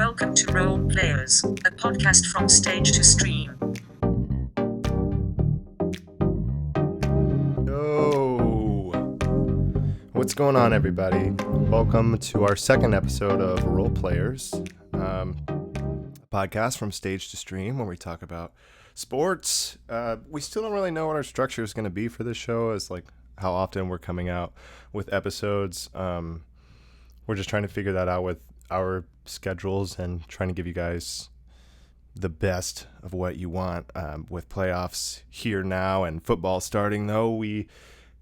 Welcome to Role Players, a podcast from stage to stream. Yo! What's going on, everybody? Welcome to our second episode of Role Players, a podcast from stage to stream where we talk about sports. We still don't really know what our structure is going to be for this show, as like how often we're coming out with episodes. We're just trying to figure that out with our schedules and trying to give you guys the best of what you want. With playoffs here now and football starting, though, we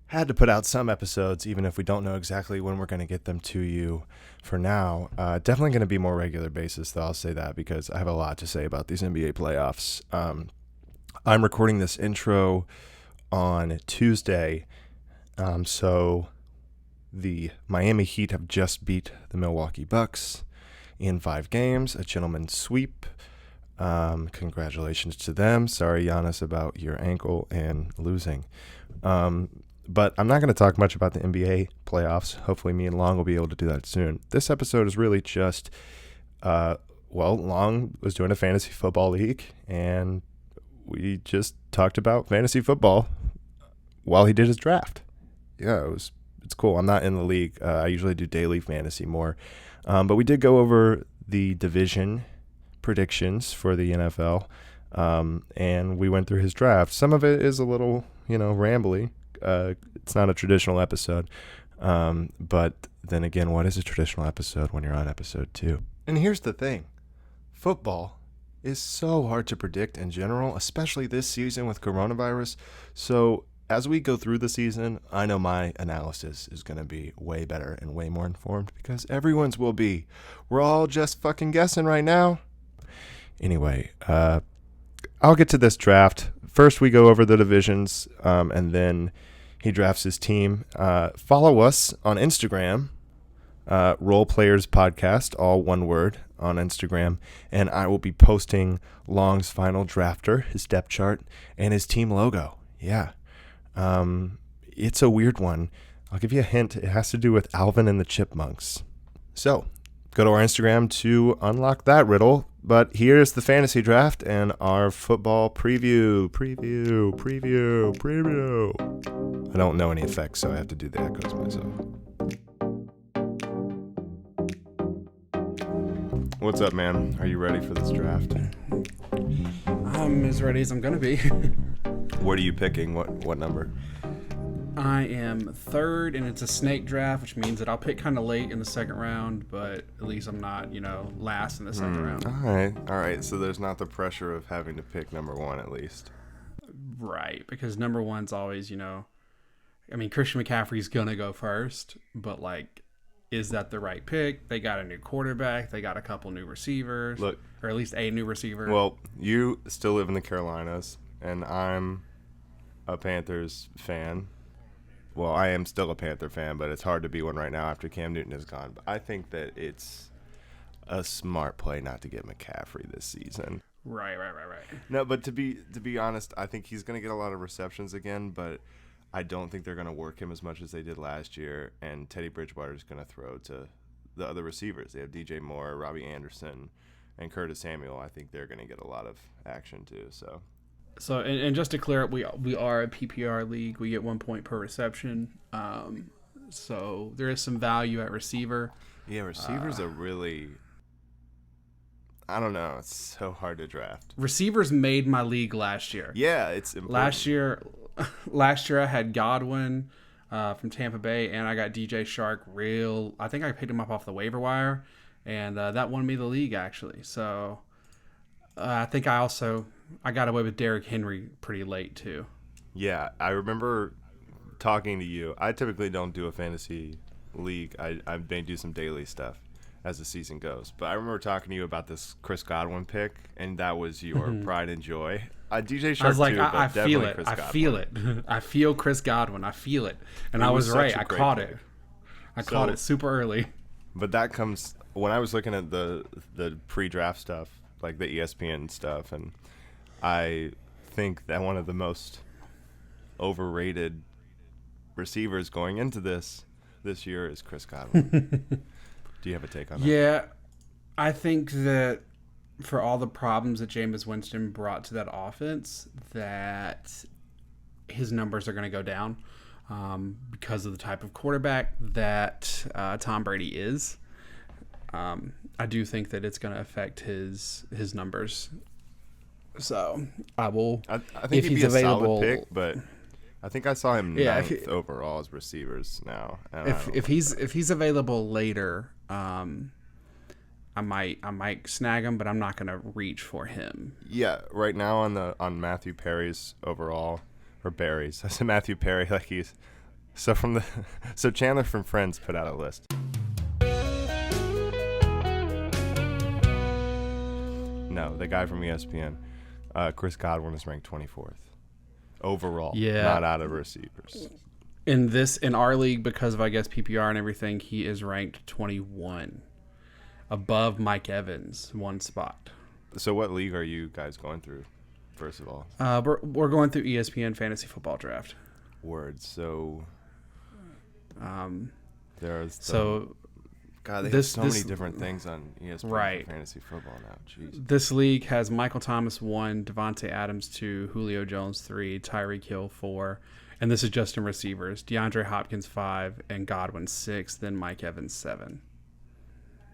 had to put out some episodes, even if we don't know exactly when we're going to get them to you for now. Definitely going to be more regular basis, though, I'll say that, because I have a lot to say about these NBA playoffs. I'm recording this intro on Tuesday, so the Miami Heat have just beat the Milwaukee Bucks in 5 games, a gentleman's sweep. Congratulations to them. Sorry, Giannis, about your ankle and losing. But I'm not going to talk much about the NBA playoffs. Hopefully me and Long will be able to do that soon. This episode is really just, Long was doing a fantasy football league, and we just talked about fantasy football while he did his draft. Yeah, it's cool. I'm not in the league. I usually do daily fantasy more. But we did go over the division predictions for the NFL, and we went through his draft. Some of it is a little, rambly. It's not a traditional episode. But then again, what is a traditional episode when you're on episode 2? And here's the thing. Football is so hard to predict in general, especially this season with coronavirus. So as we go through the season, I know my analysis is going to be way better and way more informed, because everyone's will be. We're all just fucking guessing right now. Anyway, I'll get to this draft. First, we go over the divisions, and then he drafts his team. Follow us on Instagram, Role Players Podcast, all one word, on Instagram, and I will be posting Long's final drafter, his depth chart, and his team logo. Yeah. It's a weird one. I'll give you a hint. It has to do with Alvin and the Chipmunks. So, go to our Instagram to unlock that riddle. But here's the fantasy draft and our football preview. I don't know any effects, so I have to do the echoes myself. What's up, man? Are you ready for this draft? I'm as ready as I'm going to be. What are you picking? What number? I am 3rd, and it's a snake draft, which means that I'll pick kind of late in the second round, but at least I'm not, last in the second round. All right. So there's not the pressure of having to pick number 1 at least. Right, because number 1's always, Christian McCaffrey's going to go first, but, is that the right pick? They got a new quarterback. They got a couple new receivers. Look, or at least a new receiver. Well, you still live in the Carolinas, and I'm a Panthers fan. Well, I am still a Panther fan, but it's hard to be one right now after Cam Newton is gone. But I think that it's a smart play not to get McCaffrey this season. Right. No, but to be honest, I think he's going to get a lot of receptions again, but I don't think they're going to work him as much as they did last year. And Teddy Bridgewater is going to throw to the other receivers. They have DJ Moore, Robbie Anderson, and Curtis Samuel. I think they're going to get a lot of action too. So, and just to clear up, we are a PPR league. We get 1 point per reception. So there is some value at receiver. Yeah, receivers are really, I don't know. It's so hard to draft. Receivers made my league last year. Yeah, it's important. Last year I had Godwin from Tampa Bay, and I got DJ Shark. I think I picked him up off the waiver wire, and that won me the league actually. So I think I got away with Derrick Henry pretty late too. Yeah, I remember talking to you. I typically don't do a fantasy league. I may do some daily stuff as the season goes. But I remember talking to you about this Chris Godwin pick, and that was your pride and joy. DJ Shark I was like, too, I feel it. Chris I Godwin. feel it. I feel Chris Godwin. I feel it. And I was right. I caught it. I caught it super early. But that comes when I was looking at the pre-draft stuff, like the ESPN stuff, and I think that one of the most overrated receivers going into this year is Chris Godwin. Do you have a take on that? Yeah, I think that for all the problems that Jameis Winston brought to that offense, that his numbers are going to go down because of the type of quarterback that Tom Brady is. I do think that it's going to affect his numbers. So I will. I think if he'd he's be a available, solid pick, but I think I saw him ninth overall as receivers now. If he's available later, I might snag him, but I'm not gonna reach for him. Yeah, right now on Matthew Perry's overall or Barry's. I said Matthew Perry like he's so Chandler from Friends put out a list. No, the guy from ESPN, Chris Godwin is ranked 24th overall. Yeah, not out of receivers. In our league, because of I guess PPR and everything, he is ranked 21. Above Mike Evans, one spot. So what league are you guys going through, first of all? We're going through ESPN Fantasy Football Draft. Words. So there's God, they have so many different things on ESPN for Fantasy Football now. Jeez. This league has Michael Thomas 1, Devontae Adams 2, Julio Jones 3, Tyreek Hill 4, and this is just in receivers. DeAndre Hopkins 5, and Godwin 6, then Mike Evans 7.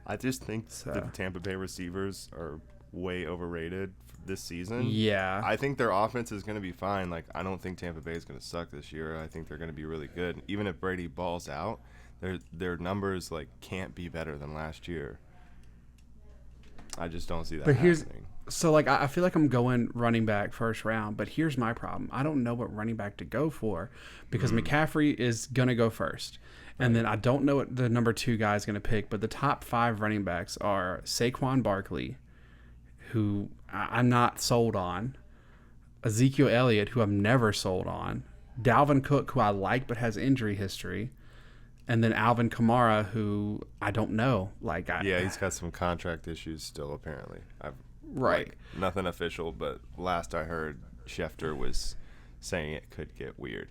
I just think the Tampa Bay receivers are way overrated this season. Yeah. I think their offense is going to be fine. Like, I don't think Tampa Bay is going to suck this year. I think they're going to be really good. Even if Brady balls out, their numbers like can't be better than last year. I just don't see that happening. So like I feel like I'm going running back first round, but here's my problem. I don't know what running back to go for because McCaffrey is going to go first. And then I don't know what the number 2 guy is going to pick, but the top 5 running backs are Saquon Barkley, who I'm not sold on, Ezekiel Elliott, who I'm never sold on, Dalvin Cook, who I like but has injury history, and then Alvin Kamara, who I don't know. He's got some contract issues still, apparently. Nothing official, but last I heard, Schefter was saying it could get weird.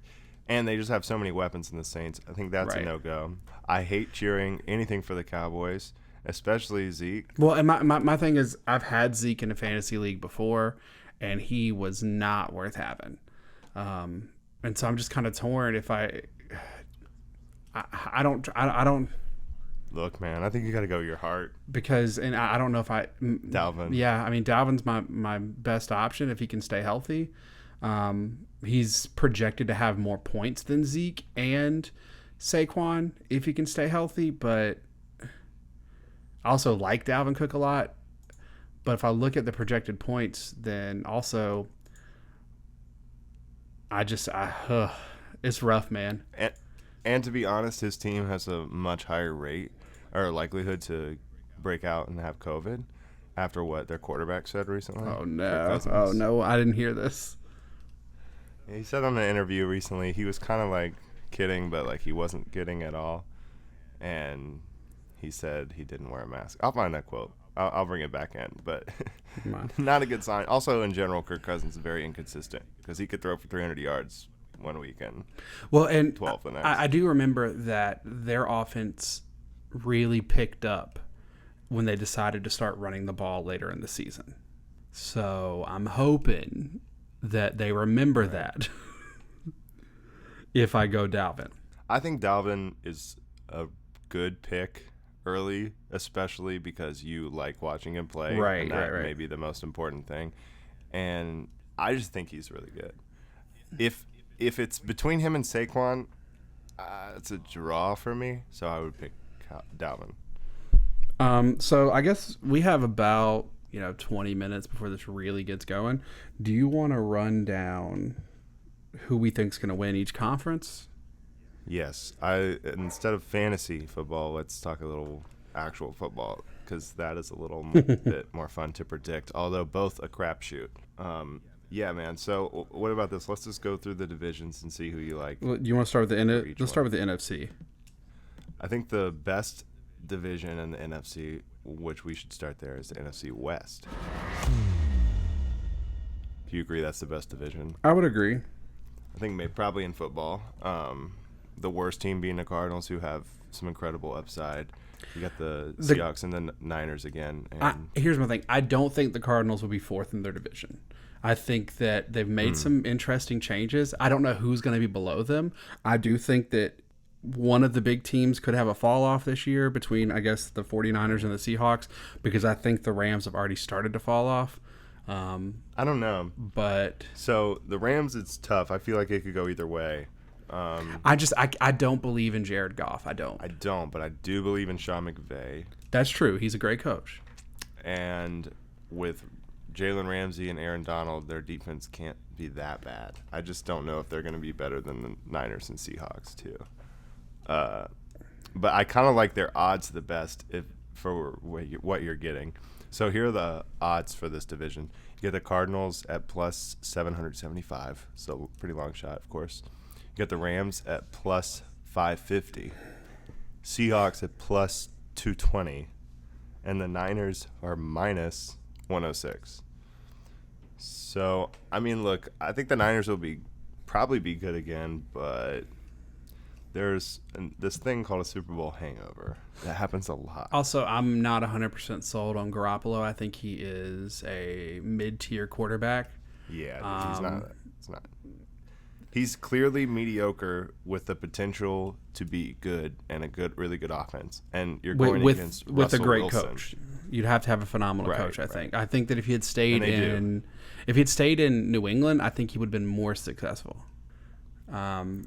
And they just have so many weapons in the Saints. I think that's a no-go. I hate cheering anything for the Cowboys, especially Zeke. Well, and my thing is I've had Zeke in a fantasy league before, and he was not worth having. And so I'm just kind of torn if I don't. Look, man, I think you got to go your heart. Because, and I don't know if Dalvin. Yeah, I mean, Dalvin's my best option if he can stay healthy. He's projected to have more points than Zeke and Saquon if he can stay healthy, but I also like Dalvin Cook a lot. But if I look at the projected points, then also it's rough, man. And to be honest, his team has a much higher rate or likelihood to break out and have COVID after what their quarterback said recently. Oh, no, I didn't hear this. He said on an interview recently he was kind of like kidding, but like he wasn't kidding at all. And he said he didn't wear a mask. I'll find that quote. I'll bring it back in, but not a good sign. Also, in general, Kirk Cousins is very inconsistent because he could throw for 300 yards one week and 12 the next. I do remember that their offense really picked up when they decided to start running the ball later in the season. So I'm hoping that they remember that if I go Dalvin. I think Dalvin is a good pick early, especially because you like watching him play. Right. May be the most important thing. And I just think he's really good. If it's between him and Saquon, it's a draw for me, so I would pick Dalvin. So I guess we have about 20 minutes before this really gets going. Do you want to run down who we think's going to win each conference? Yes. Instead of fantasy football, let's talk a little actual football because that is a little bit more fun to predict, although both a crapshoot. Yeah, man. So what about this? Let's just go through the divisions and see who you like. Well, you want to start with the Let's start with the NFC. I think the best division in the NFC, which we should start there, is the NFC West. Do you agree that's the best division? I would agree. I think probably in football. The worst team being the Cardinals, who have some incredible upside. You got the Seahawks and the Niners again. And Here's my thing. I don't think the Cardinals will be fourth in their division. I think that they've made some interesting changes. I don't know who's going to be below them. I do think that one of the big teams could have a fall off this year between, I guess, the 49ers and the Seahawks, because I think the Rams have already started to fall off. I don't know. But So the Rams, it's tough. I feel like it could go either way. I don't believe in Jared Goff. I don't. But I do believe in Sean McVay. That's true. He's a great coach. And with Jalen Ramsey and Aaron Donald, their defense can't be that bad. I just don't know if they're going to be better than the Niners and Seahawks too. But I kind of like their odds the best for what you're getting. So here are the odds for this division. You get the Cardinals at plus 775, so pretty long shot, of course. You get the Rams at plus 550, Seahawks at plus 220, and the Niners are minus 106. So, I mean, look, I think the Niners will probably be good again, but there's this thing called a Super Bowl hangover. That happens a lot. Also, I'm not 100% sold on Garoppolo. I think he is a mid-tier quarterback. Yeah, he's not. It's not. He's clearly mediocre with the potential to be good and really good offense. And you're going against Russell with a great Wilson. Coach. You'd have to have a phenomenal coach. I think. I think that if he had stayed in New England, I think he would have been more successful.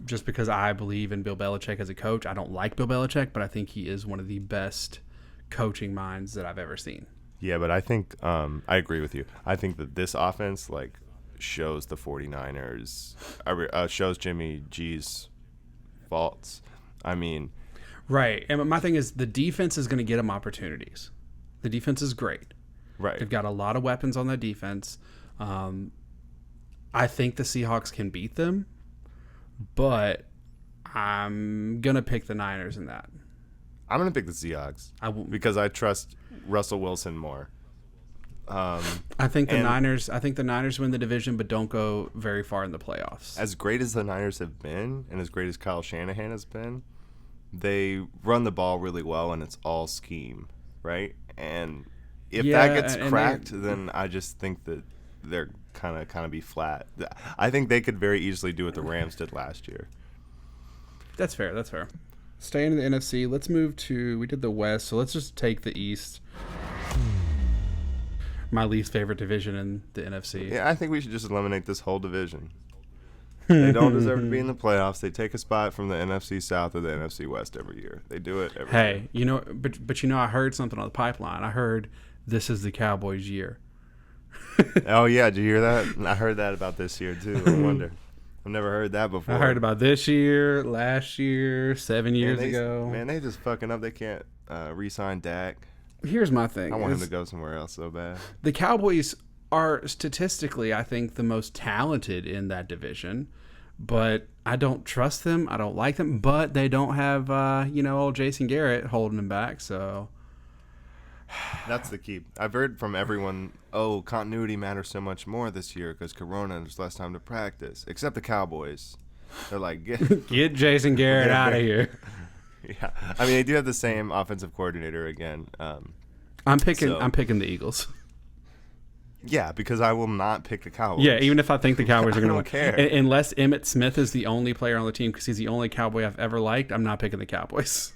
Just because I believe in Bill Belichick as a coach. I don't like Bill Belichick, but I think he is one of the best coaching minds that I've ever seen. Yeah, but I think I agree with you. I think that this offense shows the 49ers, shows Jimmy G's faults. I mean, right. And my thing is the defense is going to get them opportunities. The defense is great. Right. They've got a lot of weapons on that defense. I think the Seahawks can beat them, but I'm going to pick the Niners in that. I'm going to pick the Seahawks because I trust Russell Wilson more. I think the Niners win the division, but don't go very far in the playoffs. As great as the Niners have been, and as great as Kyle Shanahan has been, they run the ball really well, and it's all scheme, right? And if that gets cracked, then I just think that they're kind of be flat. I think they could very easily do what the Rams did last year. That's fair. Staying in the NFC, let's move to. We did the West, so let's just take the East. My least favorite division in the NFC. Yeah, I think we should just eliminate this whole division. They don't deserve to be in the playoffs. They take a spot from the NFC South or the NFC West every year. They do it every year. But I heard something on the pipeline. I heard this is the Cowboys' year. Oh, yeah. Did you hear that? I heard that about this year, too. I wonder. I've never heard that before. I heard about this year, last year, 7 years ago. Man, they just fucking up. They can't re-sign Dak. Here's my thing. I want him to go somewhere else so bad. The Cowboys are statistically, I think, the most talented in that division, but I don't trust them. I don't like them, but they don't have, old Jason Garrett holding them back, so. That's the key. I've heard from everyone, continuity matters so much more this year because Corona, there's less time to practice, except the Cowboys. They're like, get Jason Garrett out of here. Yeah, I mean they do have the same offensive coordinator again. I'm picking the Eagles. Yeah, because I will not pick the Cowboys. Yeah, even if I think the Cowboys are going to win. Care. Unless Emmitt Smith is the only player on the team because he's the only Cowboy I've ever liked, I'm not picking the Cowboys.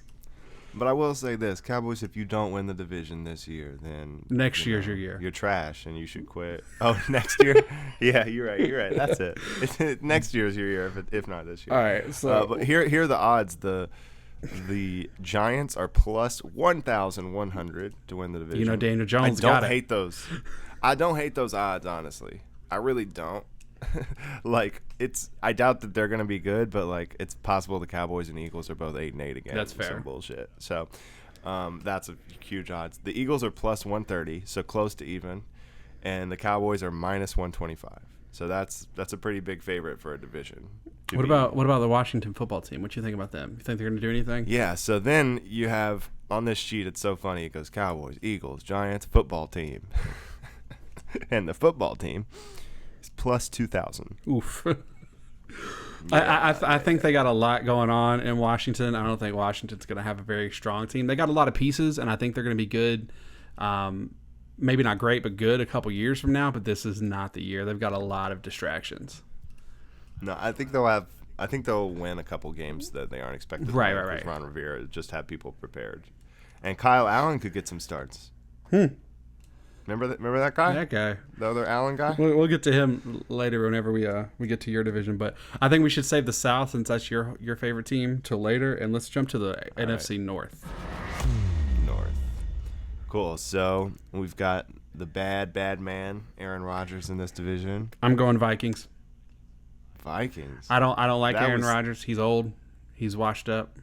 But I will say this, Cowboys, if you don't win the division this year, then next year's your year. You're trash and you should quit. Oh, next year? Yeah, you're right. That's it. Next year's your year, if not this year. All right. So, but here are the odds. The Giants are plus 1,100 to win the division. Daniel Jones I don't hate those. I don't hate those odds, honestly. I really don't. I doubt that they're going to be good, but it's possible the Cowboys and Eagles are both 8-8 again. That's fair. Some bullshit. So that's a huge odds. The Eagles are plus 130, so close to even, and the Cowboys are minus 125. So that's a pretty big favorite for a division. What about the Washington football team? What do you think about them? You think they're going to do anything? Yeah. So then you have on this sheet, it's so funny. It goes Cowboys, Eagles, Giants, football team, and the football team is plus 2,000. Oof. I think they got a lot going on in Washington. I don't think Washington's going to have a very strong team. They got a lot of pieces, and I think they're going to be good. Maybe not great, but good a couple years from now. But this is not the year. They've got a lot of distractions. No, I think they'll win a couple games that they aren't expected to win. Right. Ron Rivera just had people prepared, and Kyle Allen could get some starts. Remember that guy? That guy. The other Allen guy? We'll get to him later whenever we get to your division. But I think we should save the South, since that's your favorite team, till later. And let's jump to the NFC North. North. Cool. So we've got the bad man, Aaron Rodgers, in this division. I'm going Vikings. Vikings? I don't like Aaron Rodgers. He's old. He's washed up.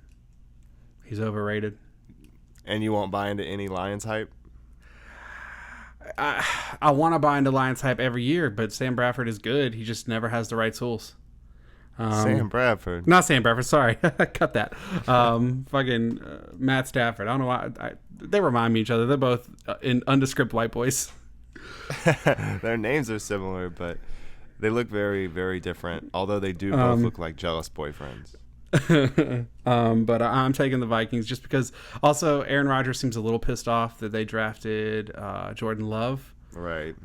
He's overrated. And you won't buy into any Lions hype? I want to buy into Lions hype every year, but Sam Bradford is good. He just never has the right tools. Sam Bradford. Not Sam Bradford, sorry. Cut that. Matt Stafford. I don't know why. They remind me of each other. They're both undescript white boys. Their names are similar, but they look very, very different, although they do both look like jealous boyfriends. But I'm taking the Vikings just because also Aaron Rodgers seems a little pissed off that they drafted Jordan Love. Right.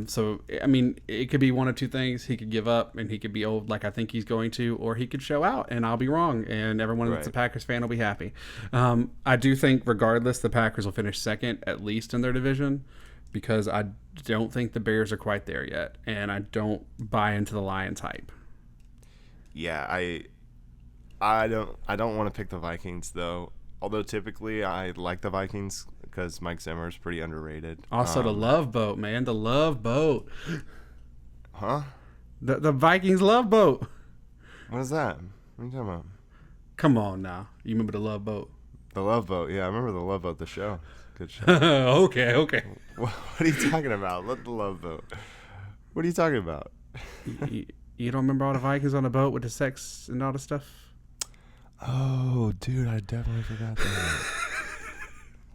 So, I mean, it could be one of two things. He could give up and he could be old like I think he's going to, or he could show out and I'll be wrong and everyone that's a Packers fan will be happy. I do think regardless the Packers will finish second at least in their division because I don't think the Bears are quite there yet and I don't buy into the Lions hype. Yeah, I don't want to pick the Vikings though. Although typically I like the Vikings because Mike Zimmer is pretty underrated. Also, the Love Boat, man, the Love Boat. Huh? The Vikings Love Boat. What is that? What are you talking about? Come on now, you remember the Love Boat? The Love Boat, yeah, I remember the Love Boat, the show. Good show. Okay. What are you talking about? Let the Love Boat. What are you talking about? You don't remember all the Vikings on the boat with the sex and all the stuff? Oh, dude, I definitely forgot that.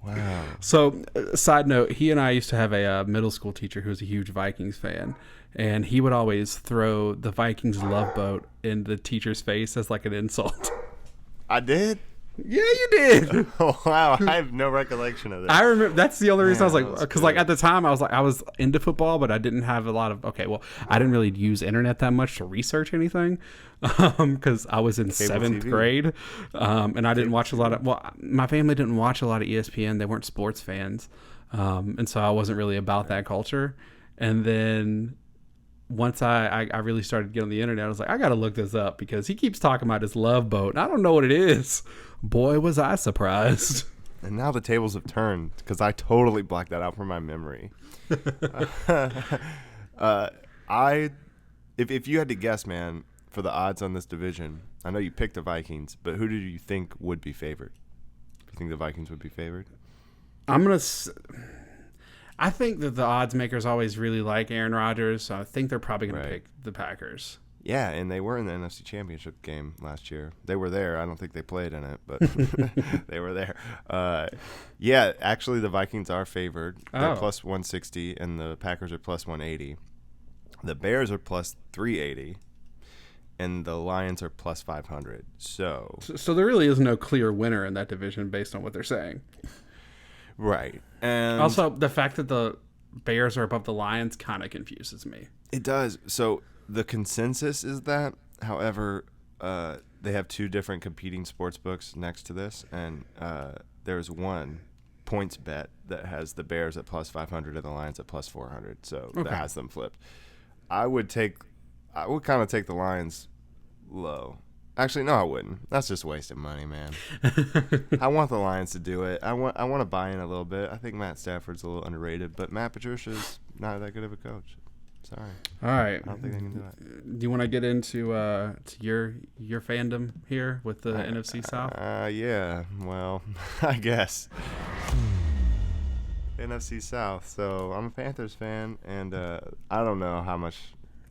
Wow. So, side note, he and I used to have a middle school teacher who was a huge Vikings fan, and he would always throw the Vikings Love Boat in the teacher's face as like an insult. I did? Yeah, you did. Oh, wow, I have no recollection of this. I remember. That's the only reason I was like, because like at the time I was into football, but I didn't have a lot of. Okay, well, I didn't really use internet that much to research anything, because I was in Cable 7th TV. Grade, and I didn't watch a lot of. Well, my family didn't watch a lot of ESPN. They weren't sports fans, and so I wasn't really about that culture. And then once I really started getting on the internet, I was like, I got to look this up because he keeps talking about his Love Boat, and I don't know what it is. Boy, was I surprised. And now the tables have turned because I totally blacked that out from my memory. If you had to guess, man, for the odds on this division, I know you picked the Vikings, but who did you think would be favored? Do you think the Vikings would be favored? I think that the odds makers always really like Aaron Rodgers, so I think they're probably going to pick the Packers. Yeah, and they were in the NFC Championship game last year. They were there. I don't think they played in it, but they were there. Yeah, actually, the Vikings are favored. They're plus 160, and the Packers are plus 180. The Bears are plus 380, and the Lions are plus 500. So there really is no clear winner in that division based on what they're saying. Right. And also, the fact that the Bears are above the Lions kind of confuses me. It does. So the consensus is that, however, they have two different competing sports books next to this, and there's one points bet that has the Bears at plus 500 and the Lions at plus 400. So that has them flipped. I would kind of take the Lions low. Actually, no, I wouldn't. That's just wasting money, man. I want the Lions to do it. I want to buy in a little bit. I think Matt Stafford's a little underrated, but Matt Patricia's not that good of a coach. Sorry. All right. I don't think they can do it. Do you want to get into to your fandom here with the NFC South? Yeah. Well, I guess. NFC South. So I'm a Panthers fan, and I don't know how much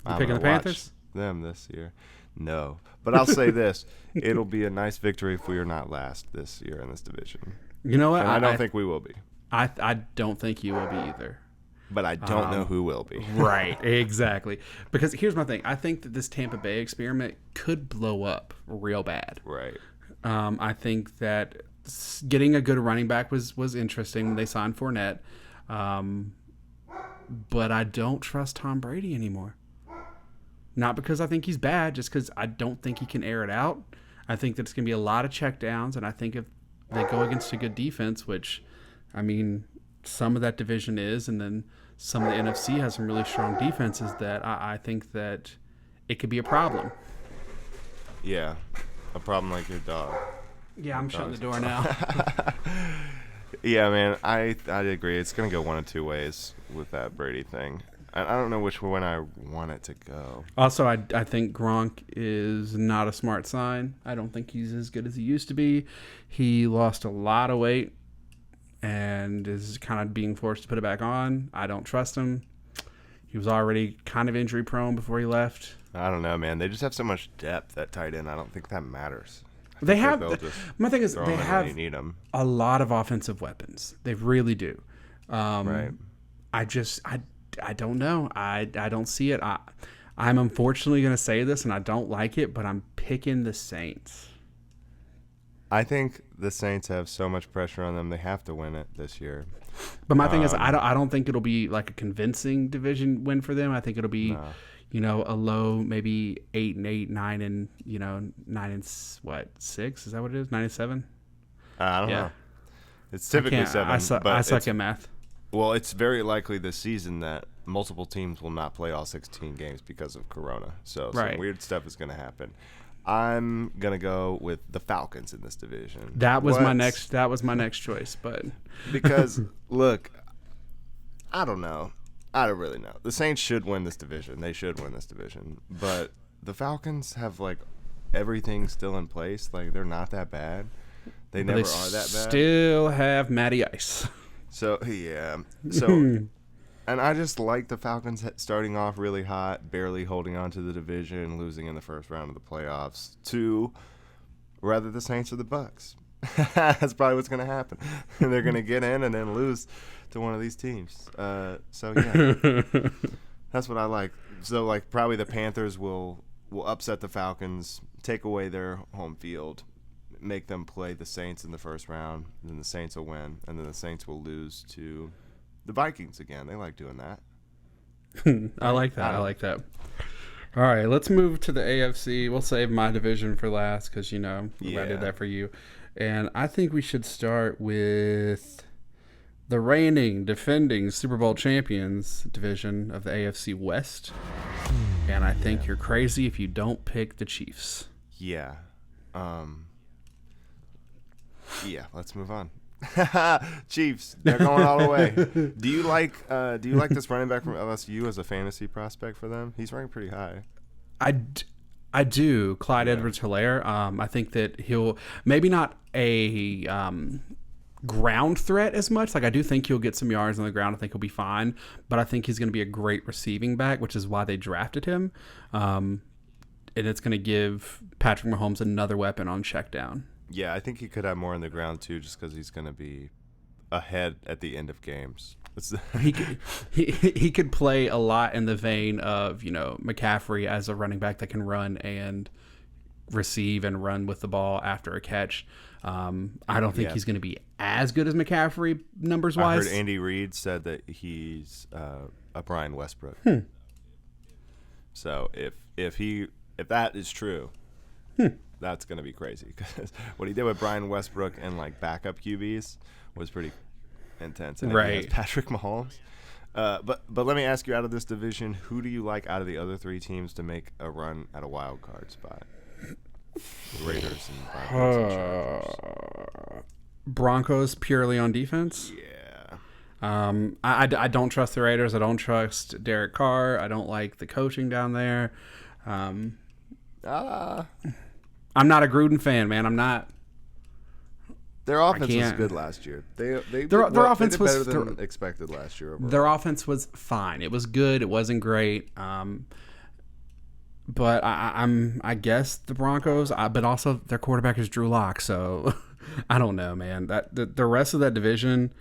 I'm picking the Panthers? Them this year. No. But I'll say this. It'll be a nice victory if we are not last this year in this division. You know what? And I don't think we will be. I don't think you will be either. But I don't know who will be. Right, exactly. Because here's my thing. I think that this Tampa Bay experiment could blow up real bad. Right. I think that getting a good running back was interesting when they signed Fournette. But I don't trust Tom Brady anymore. Not because I think he's bad, just because I don't think he can air it out. I think that it's going to be a lot of checkdowns, and I think if they go against a good defense, which, I mean, some of that division is, and then some of the NFC has some really strong defenses, that I think that it could be a problem. Yeah, a problem like your dog. Yeah, I'm shutting the door now. Yeah, man, I agree. It's going to go one of two ways with that Brady thing. I don't know which one I want it to go. Also, I think Gronk is not a smart sign. I don't think he's as good as he used to be. He lost a lot of weight and is kind of being forced to put it back on. I don't trust him. He was already kind of injury prone before he left. I don't know, man. They just have so much depth at tight end. I don't think that matters. They have. My thing is, they have a lot of offensive weapons. They really do. Right. I don't know. I don't see it. I'm unfortunately going to say this, and I don't like it, but I'm picking the Saints. I think the Saints have so much pressure on them; they have to win it this year. But my thing is, I don't think it'll be like a convincing division win for them. I think it'll be, a low, maybe 8-8, 9-6? Is that what it is? 9-7? I don't know. It's typically 7. I suck at math. Well, it's very likely this season that multiple teams will not play all 16 games because of Corona. So some weird stuff is going to happen. I'm going to go with the Falcons in this division. That was my next choice, but because look, I don't know. I don't really know. The Saints should win this division. They should win this division. But the Falcons have like everything still in place. Like they're not that bad. They never are that bad. Still have Matty Ice. So, yeah. And I just like the Falcons starting off really hot, barely holding on to the division, losing in the first round of the playoffs, to rather the Saints or the Bucks. That's probably what's going to happen. They're going to get in and then lose to one of these teams. So, yeah. That's what I like. So, like, probably the Panthers will upset the Falcons, take away their home field, make them play the Saints in the first round, and then the Saints will win, and then the Saints will lose to the Vikings again. They like doing that. I like that. I like that. All right, let's move to the AFC. We'll save my division for last because, I did that for you. And I think we should start with the reigning, defending Super Bowl champions division of the AFC West. And I think you're crazy if you don't pick the Chiefs. Yeah. Yeah, let's move on. Chiefs, they're going all the way. Do you like this running back from LSU as a fantasy prospect for them? He's ranked pretty high. I do. Clyde Edwards-Helaire. I think that he'll maybe not a ground threat as much. Like I do think he'll get some yards on the ground. I think he'll be fine, but I think he's going to be a great receiving back, which is why they drafted him. And it's going to give Patrick Mahomes another weapon on check down. Yeah, I think he could have more on the ground too, just because he's going to be ahead at the end of games. He could play a lot in the vein of McCaffrey as a running back that can run and receive and run with the ball after a catch. I don't think he's going to be as good as McCaffrey numbers wise. I heard Andy Reid said that he's a Brian Westbrook. So if that is true. That's going to be crazy because what he did with Brian Westbrook and like backup QBs was pretty intense. And right. Patrick Mahomes. But let me ask you, out of this division, who do you like out of the other three teams to make a run at a wild card spot? The Raiders and Broncos and Chargers. Broncos purely on defense? Yeah. I don't trust the Raiders. I don't trust Derek Carr. I don't like the coaching down there. I'm not a Gruden fan, man. I'm not. Their offense was good last year. Their offense was better than expected last year. Overall. Their offense was fine. It was good. It wasn't great. But I guess the Broncos. But also their quarterback is Drew Lock. So I don't know, man. The rest of that division.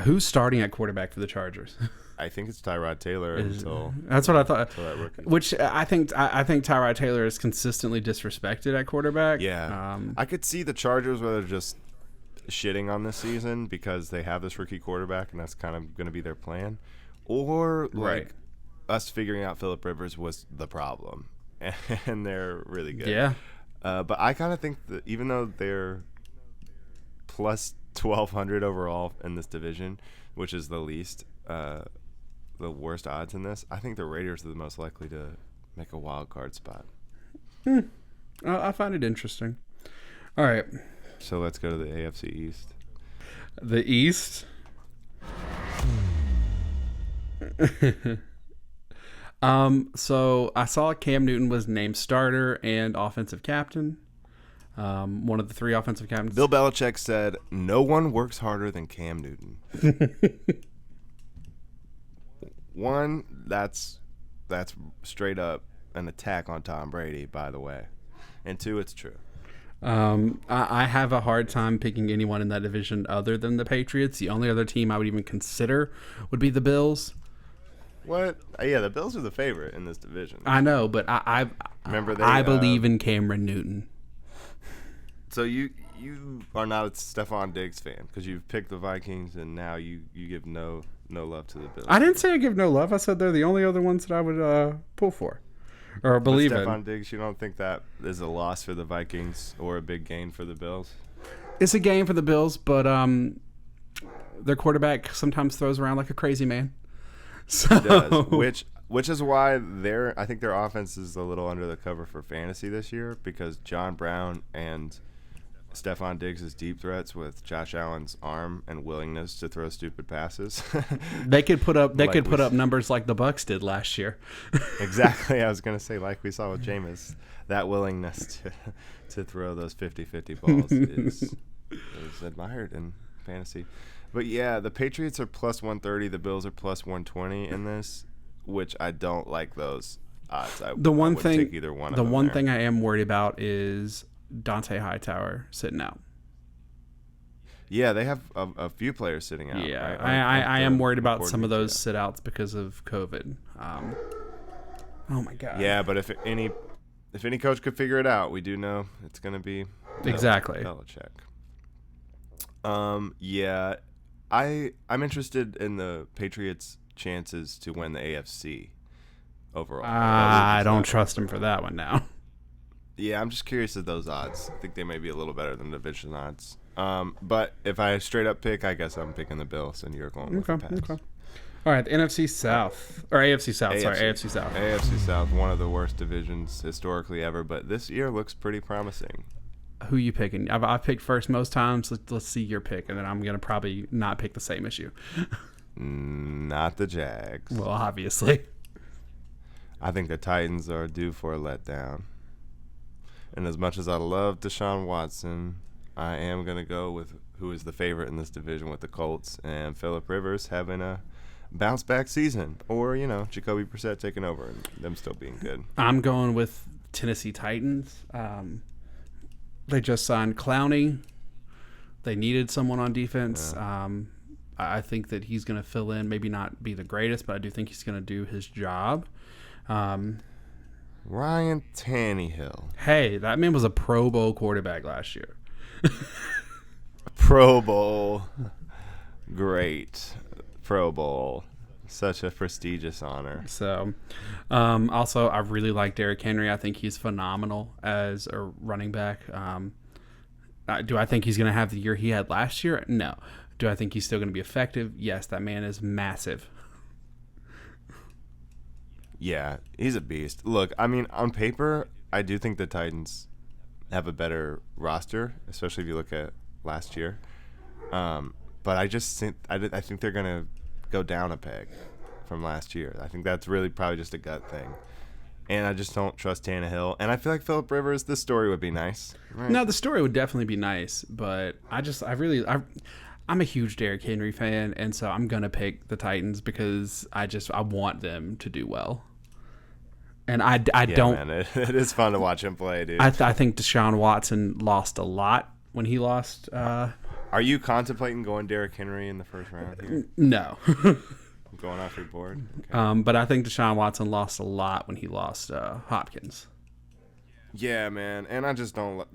Who's starting at quarterback for the Chargers? I think it's Tyrod Taylor until that's what I thought. until that rookie. Which I think Tyrod Taylor is consistently disrespected at quarterback. Yeah, I could see the Chargers where they're just shitting on this season because they have this rookie quarterback and that's kind of going to be their plan, or like us figuring out Phillip Rivers was the problem, and they're really good. Yeah, but I kind of think that even though they're plus 1,200 overall in this division, which is the least, the worst odds in this, I think the Raiders are the most likely to make a wild card spot. I find it interesting. All right. So let's go to the AFC East. The East? So I saw Cam Newton was named starter and offensive captain. One of the 3 offensive captains. Bill Belichick said, "No one works harder than Cam Newton." One, that's straight up an attack on Tom Brady, by the way. And 2, it's true. I have a hard time picking anyone in that division other than the Patriots. The only other team I would even consider would be the Bills. What? Yeah, the Bills are the favorite in this division. I know, but I believe in Cameron Newton. So you are not a Stephon Diggs fan because you've picked the Vikings and now you give no love to the Bills. I didn't say I give no love. I said they're the only other ones that I would pull for or believe in. Stephon Diggs, you don't think that is a loss for the Vikings or a big gain for the Bills? It's a gain for the Bills, but their quarterback sometimes throws around like a crazy man. So. It does, which is why I think their offense is a little under the cover for fantasy this year because John Brown and Stephon Diggs' deep threats with Josh Allen's arm and willingness to throw stupid passes. They could put up numbers like the Bucs did last year. Exactly. I was going to say, like we saw with Jameis, that willingness to throw those 50-50 balls is admired in fantasy. But yeah, the Patriots are plus 130, the Bills are plus 120 in this, which I don't like those odds. I wouldn't take either one of them. The one thing I am worried about is Dante Hightower sitting out. Yeah, they have a few players sitting out. Yeah, right? I am worried about some of those sit-outs because of COVID. Oh my God. Yeah, but if any coach could figure it out, we do know it's going to be exactly Belichick. Yeah, I'm interested in the Patriots' chances to win the AFC overall. I don't trust him for that one now. Yeah, I'm just curious at those odds. I think they may be a little better than division odds. But if I straight up pick, I guess I'm picking the Bills, and you're going with the Pats. Okay. All right, the NFC South. Or AFC South, AFC South. AFC South, one of the worst divisions historically ever, but this year looks pretty promising. Who you picking? I've picked first most times. Let's see your pick, and then I'm going to probably not pick the same as you. Not the Jags. Well, obviously. I think the Titans are due for a letdown. And as much as I love Deshaun Watson, I am going to go with who is the favorite in this division with the Colts and Phillip Rivers having a bounce-back season. Or, Jacoby Brissett taking over and them still being good. I'm going with Tennessee Titans. They just signed Clowney. They needed someone on defense. Yeah. I think that he's going to fill in, maybe not be the greatest, but I do think he's going to do his job. Ryan Tannehill. Hey, that man was a Pro Bowl quarterback last year. Pro Bowl. Great. Pro Bowl. Such a prestigious honor. So, also, I really like Derrick Henry. I think he's phenomenal as a running back. Do I think he's going to have the year he had last year? No. Do I think he's still going to be effective? Yes, that man is massive. Yeah, he's a beast. Look, I mean, on paper, I do think the Titans have a better roster, especially if you look at last year. But I think they're going to go down a peg from last year. I think that's really probably just a gut thing. And I just don't trust Tannehill. And I feel like Phillip Rivers, this story would be nice. Right? No, the story would definitely be nice, but I'm a huge Derrick Henry fan, and so I'm going to pick the Titans because I want them to do well. And I don't... Man, it is fun to watch him play, dude. I think Deshaun Watson lost a lot when he lost... Are you contemplating going Derrick Henry in the first round here? No. going off your board. Okay. But I think Deshaun Watson lost a lot when he lost Hopkins. Yeah, man, and I just don't.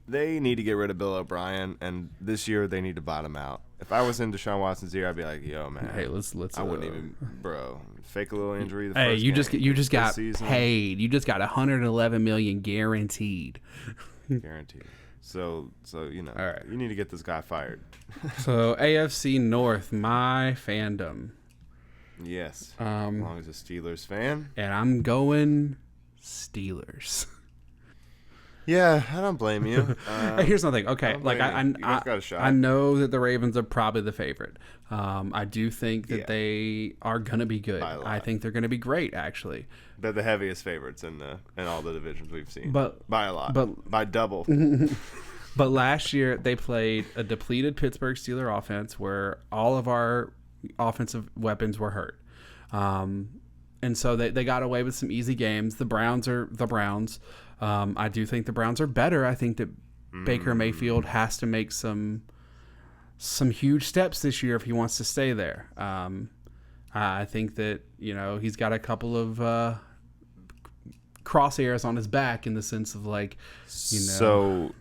They need to get rid of Bill O'Brien, and this year they need to bottom out. If I was in Deshaun Watson's ear, I'd be like, "Yo, man, Hey, let's. I wouldn't even, bro, fake a little injury." Hey, you just got season. paid. You just got 111 million guaranteed. Guaranteed. So you know, All right. you need to get this guy fired. So AFC North, my fandom. Yes. As long as a Steelers fan. And I'm going Steelers. Yeah, I don't blame you. Hey, here's the thing. Okay, like you guys got a shot. I know that the Ravens are probably the favorite. I do think that Yeah. they are gonna be good. By a lot. I think they're gonna be great, actually. They're the heaviest favorites in all the divisions we've seen. But by a lot. but- by double. But last year they played a depleted Pittsburgh Steelers offense where all of our offensive weapons were hurt. And so they got away with some easy games. The Browns are the Browns. I do think the Browns are better. I think that Baker Mayfield has to make some huge steps this year if he wants to stay there. I think that, you know, he's got a couple of crosshairs on his back in the sense of, like, you know. So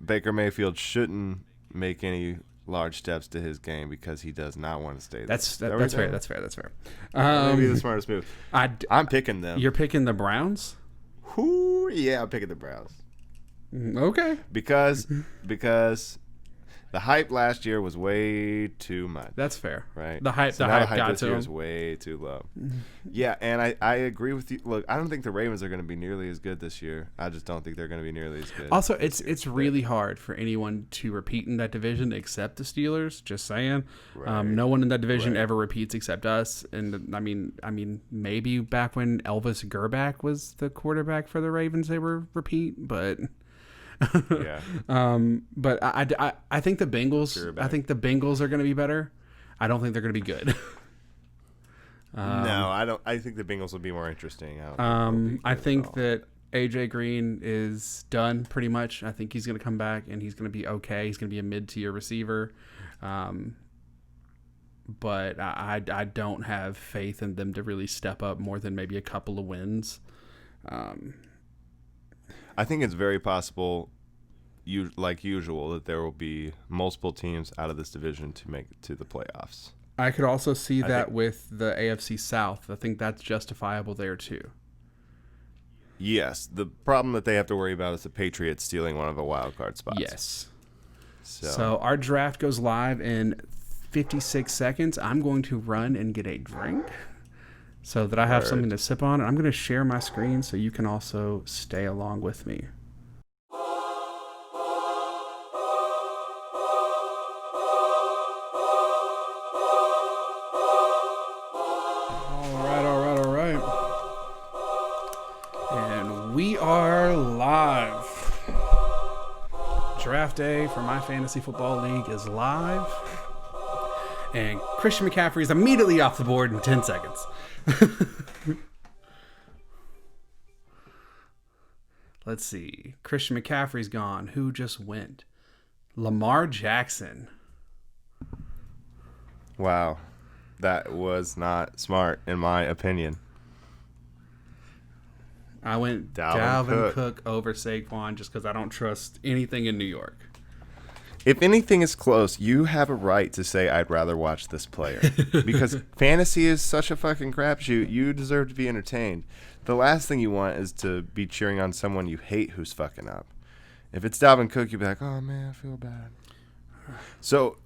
Baker Mayfield shouldn't make any large steps to his game because he does not want to stay there. That's fair. That's fair. Maybe the smartest move. I'm picking them. You're picking the Browns? Yeah, I'm picking the Browns. Okay. Because the hype last year was way too much. That's fair. Right. The hype now got this to year him. is way too low. Yeah, and I agree with you. Look, I don't think the Ravens are going to be nearly as good this year. I just don't think they're going to be nearly as good. Also, it's really hard for anyone to repeat in that division except the Steelers. Just saying. Right. No one in that division Right. ever repeats except us. And I mean, maybe back when Elvis Gerback was the quarterback for the Ravens, they were repeat, but. Yeah. But I think the Bengals. Gerback. I think the Bengals are going to be better. I don't think they're going to be good. No, I don't. I think the Bengals will be more interesting. I think that AJ Green is done pretty much. I think he's going to come back and he's going to be okay. He's going to be a mid-tier receiver. But I don't have faith in them to really step up more than maybe a couple of wins. I think it's very possible, like usual, that there will be multiple teams out of this division to make it to the playoffs. I could also see that think- with the AFC South. I think that's justifiable there too. Yes, the problem that they have to worry about is the Patriots stealing one of the wild card spots. Yes. So So our draft goes live in 56 seconds. I'm going to run and get a drink so that I have Word. something to sip on. I'm going to share my screen so you can also stay along with me. All right. And we are live. Draft day for my fantasy football league is live. And Christian McCaffrey is immediately off the board in 10 seconds. Let's see. Christian McCaffrey's gone. Who just went? Lamar Jackson. wow, that was not smart in my opinion. I went Dalvin Cook over Saquon just because I don't trust anything in New York. If anything is close, you have a right to say I'd rather watch this player because fantasy is such a fucking crapshoot. You deserve to be entertained. The last thing you want is to be cheering on someone you hate who's fucking up. If it's Dalvin Cook, you'd be like, oh man, I feel bad. So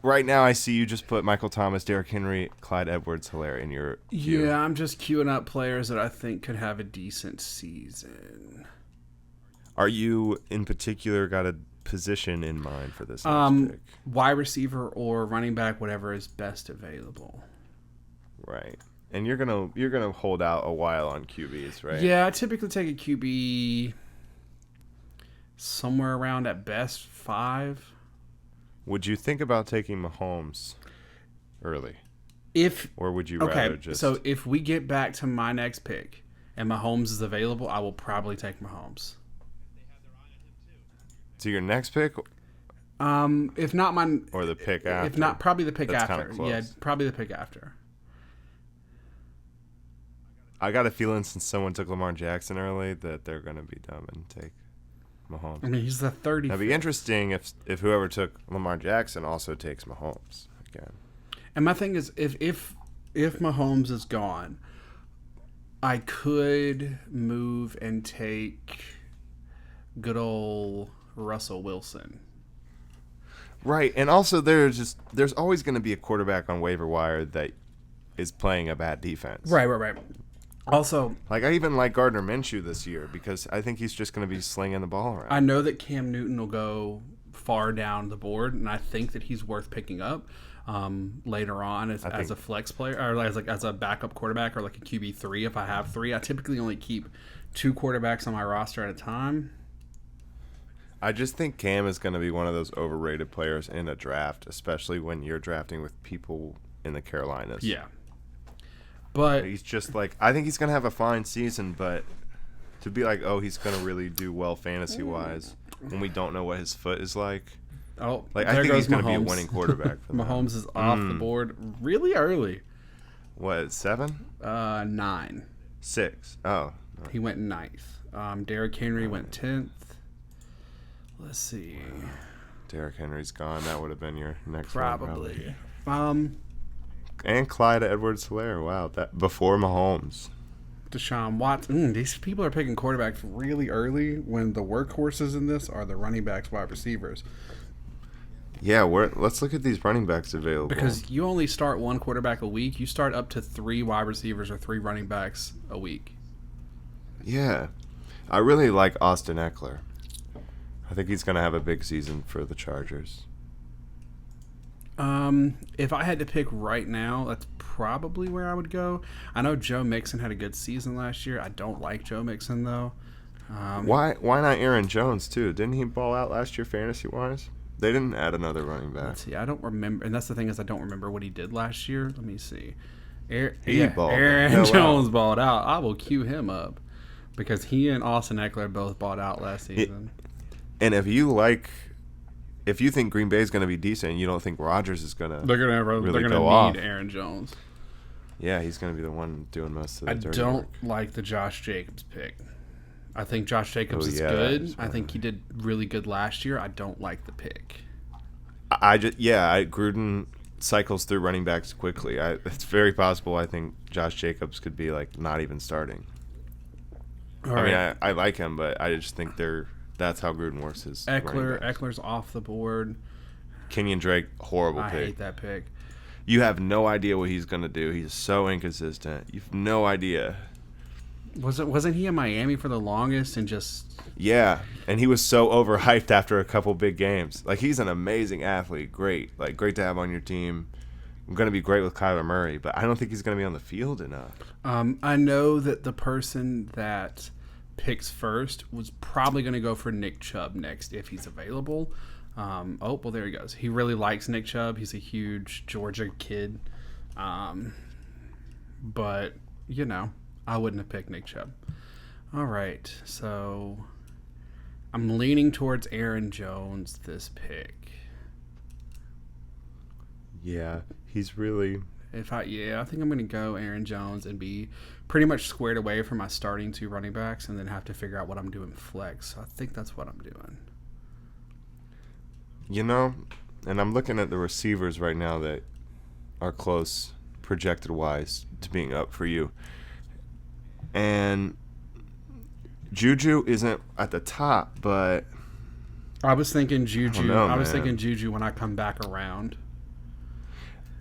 right now I see you just put Michael Thomas, Derrick Henry, Clyde Edwards-Helaire in your queue. Yeah, I'm just queuing up players that I think could have a decent season. Are you in particular got a position in mind for this next pick? Wide receiver or running back, whatever is best available. Right. And you're gonna hold out a while on QBs, right? Yeah, I typically take a QB somewhere around at best 5. Would you think about taking Mahomes early, If or would you rather just? so if we get back to my next pick and Mahomes is available, I will probably take Mahomes. To your next pick, If not my, or the pick after? if not, probably the pick That's after. kinda close. Yeah, probably the pick after. I got a feeling since someone took Lamar Jackson early that they're going to be dumb and take Mahomes. I mean, he's the 30th. That'd be interesting if whoever took Lamar Jackson also takes Mahomes again. And my thing is, if Mahomes is gone, I could move and take good old Russell Wilson. Right, and also there's always going to be a quarterback on waiver wire that is playing a bad defense. Right. Also, like I even like Gardner Minshew this year because I think he's just going to be slinging the ball around. I know that Cam Newton will go far down the board, and I think that he's worth picking up later on as a flex player or as a backup quarterback or like a QB3 if I have 3. I typically only keep 2 quarterbacks on my roster at a time. I just think Cam is going to be one of those overrated players in a draft, especially when you're drafting with people in the Carolinas. Yeah. But he's just like, I think he's going to have a fine season, but to be like, oh, he's going to really do well fantasy-wise when we don't know what his foot is like. Oh, like I think he's going to be a winning quarterback for them. Mahomes is off the board really early. What, 7? 9. 6. Oh. No. He went 9th. Derrick Henry went 10th. Let's see. Derrick Henry's gone. That would have been your next probably. One. And Clyde Edwards-Helaire. Wow, that before Mahomes. Deshaun Watson. These people are picking quarterbacks really early when the workhorses in this are the running backs, wide receivers. Yeah, let's look at these running backs available. Because you only start 1 quarterback a week. You start up to 3 wide receivers or 3 running backs a week. Yeah. I really like Austin Eckler. I think he's going to have a big season for the Chargers. If I had to pick right now, that's probably where I would go. I know Joe Mixon had a good season last year. I don't like Joe Mixon, though. Why not Aaron Jones, too? Didn't he ball out last year fantasy-wise? They didn't add another running back. Let's see. I don't remember. And that's the thing is I don't remember what he did last year. Let me see. Balled Aaron Jones balled out. I will cue him up because he and Austin Eckler both balled out last season. And if you think Green Bay is going to be decent and you don't think Rodgers is going to they're going to need Aaron Jones. Yeah, he's going to be the one doing most of the dirty work. I don't work. like the Josh Jacobs pick. I think Josh Jacobs is good. I think he did really good last year. I don't like the pick. Gruden cycles through running backs quickly. It's very possible I think Josh Jacobs could be like not even starting. I like him, but I just think that's how Gruden works his Eckler's off the board. Kenyon Drake, horrible pick. I hate that pick. You have no idea what he's going to do. He's so inconsistent. You have no idea. Wasn't he in Miami for the longest and just... Yeah, and he was so overhyped after a couple big games. Like, he's an amazing athlete. Great to have on your team. I'm going to be great with Kyler Murray, but I don't think he's going to be on the field enough. I know that the person that picks first was probably going to go for Nick Chubb next if he's available. There he goes. He really likes Nick Chubb. He's a huge Georgia kid. But, I wouldn't have picked Nick Chubb. All right, so I'm leaning towards Aaron Jones this pick. Yeah, he's really... I think I'm going to go Aaron Jones and be pretty much squared away for my starting 2 running backs and then have to figure out what I'm doing flex. So I think that's what I'm doing. And I'm looking at the receivers right now that are close, projected-wise, to being up for you. And Juju isn't at the top, but... I was thinking Juju. I was thinking Juju when I come back around.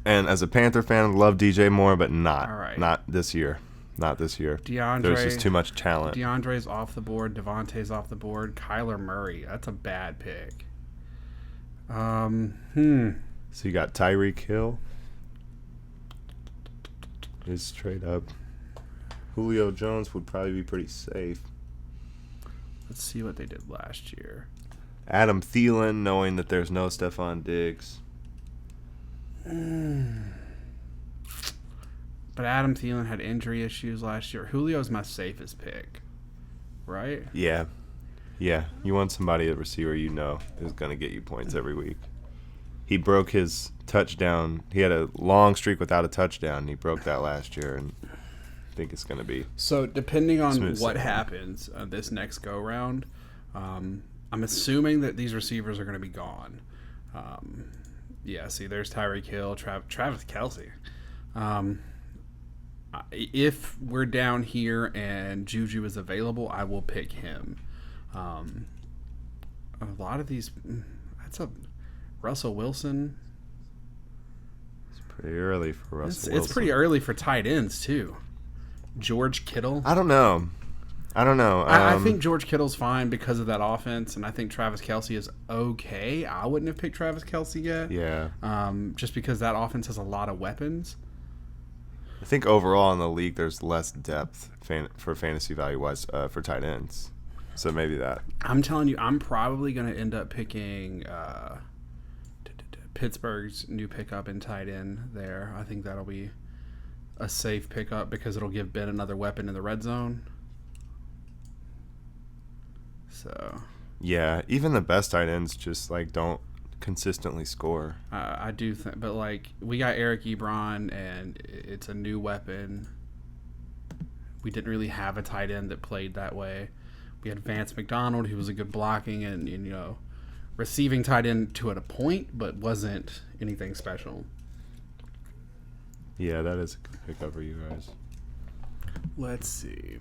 And as a Panther fan, love DJ Moore, but not. All right. Not this year. Not this year. There's just too much talent. DeAndre's off the board. Devontae's off the board. Kyler Murray. That's a bad pick. So you got Tyreek Hill. Is straight up. Julio Jones would probably be pretty safe. Let's see what they did last year. Adam Thielen, knowing that there's no Stephon Diggs. But Adam Thielen had injury issues last year. Julio's my safest pick, right? Yeah. You want somebody at receiver is going to get you points every week. He broke his touchdown. He had a long streak without a touchdown. And he broke that last year, and think it's going to be. So depending on Smooth what sailing. happens this next go round, I'm assuming that these receivers are going to be gone. See, there's Tyreek Hill, Travis Kelce. If we're down here and Juju is available, I will pick him. A lot of these, that's a Russell Wilson. It's pretty early for Russell Wilson. It's pretty early for tight ends too. George Kittle. I don't know. I think George Kittle's fine because of that offense, and I think Travis Kelce is okay. I wouldn't have picked Travis Kelce yet. Yeah. Just because that offense has a lot of weapons. I think overall in the league, there's less depth for fantasy value-wise for tight ends. So maybe that. I'm telling you, I'm probably going to end up picking Pittsburgh's new pickup in tight end there. I think that'll be a safe pickup because it'll give Ben another weapon in the red zone. So Yeah, even the best tight ends just don't consistently score. I do think, but we got Eric Ebron, and it's a new weapon. We didn't really have a tight end that played that way. We had Vance McDonald, who was a good blocking and receiving tight end to a point, but wasn't anything special. Yeah, that is a good pickup for you guys. Let's see.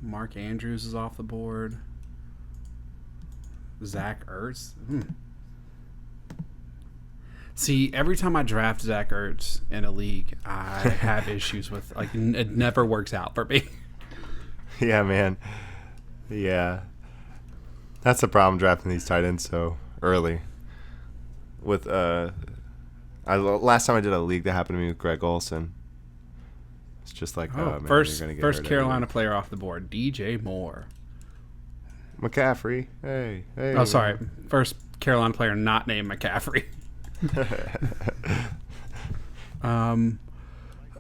Mark Andrews is off the board. Zach Ertz. See, every time I draft Zach Ertz in a league, I have issues with it never works out for me. Yeah, man. Yeah. That's the problem drafting these tight ends so early. With last time I did a league that happened to me with Greg Olson. It's just man, first you're gonna get hurt Carolina anyway. player off the board, DJ Moore. McCaffrey. Hey. Oh, sorry. First Carolina player not named McCaffrey.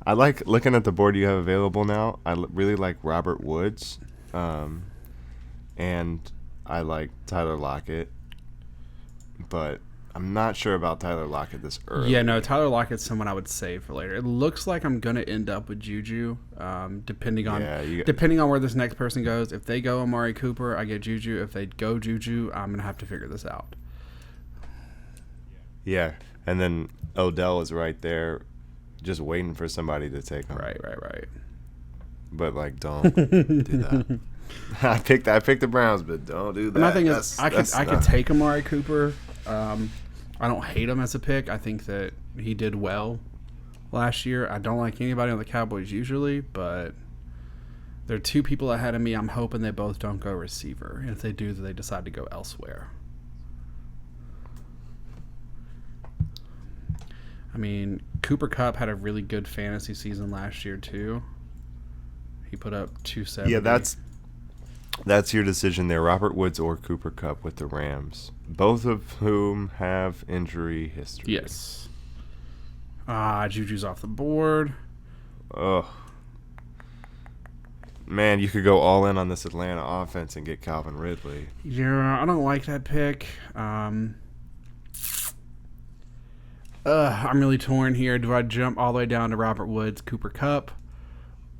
I like looking at the board you have available now. I really like Robert Woods, and I like Tyler Lockett, but I'm not sure about Tyler Lockett this early. Yeah, no, Tyler Lockett's someone I would save for later. It looks like I'm gonna end up with Juju, depending on where this next person goes. If they go Amari Cooper, I get Juju. If they go Juju, I'm gonna have to figure this out. Yeah, and then Odell is right there, just waiting for somebody to take him. Right. But don't do that. I picked the Browns, but don't do that. My thing is, I could take Amari Cooper. I don't hate him as a pick. I think that he did well last year. I don't like anybody on the Cowboys usually, but there are two people ahead of me. I'm hoping they both don't go receiver, and if they do, they decide to go elsewhere. I mean, Cooper Kupp had a really good fantasy season last year too. He put up 270. Yeah, that's your decision there. Robert Woods or Cooper Kupp with the Rams, both of whom have injury history. Yes. Juju's off the board. Oh. Man, you could go all in on this Atlanta offense and get Calvin Ridley. Yeah, I don't like that pick. I'm really torn here. Do I jump all the way down to Robert Woods, Cooper Kupp?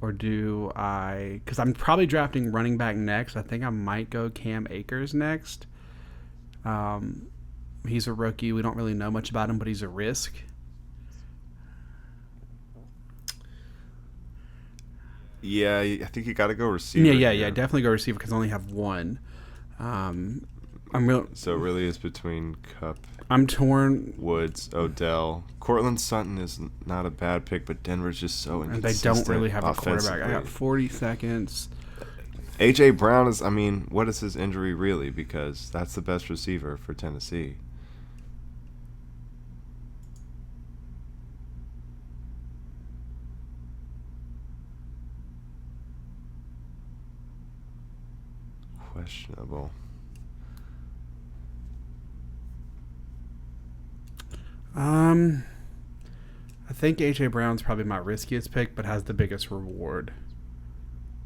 Or do I... Because I'm probably drafting running back next. I think I might go Cam Akers next. He's a rookie. We don't really know much about him, but he's a risk. Yeah, I think you got to go receiver. Yeah. Definitely go receiver because I only have one. So really it's between Kupp, I'm torn. Woods, Odell. Cortland Sutton is not a bad pick, but Denver's just so And inconsistent. they don't really have a quarterback. I offensively. got 40 seconds. A.J. Brown is, what is his injury really? Because that's the best receiver for Tennessee. Questionable. I think A.J. Brown's probably my riskiest pick, but has the biggest reward.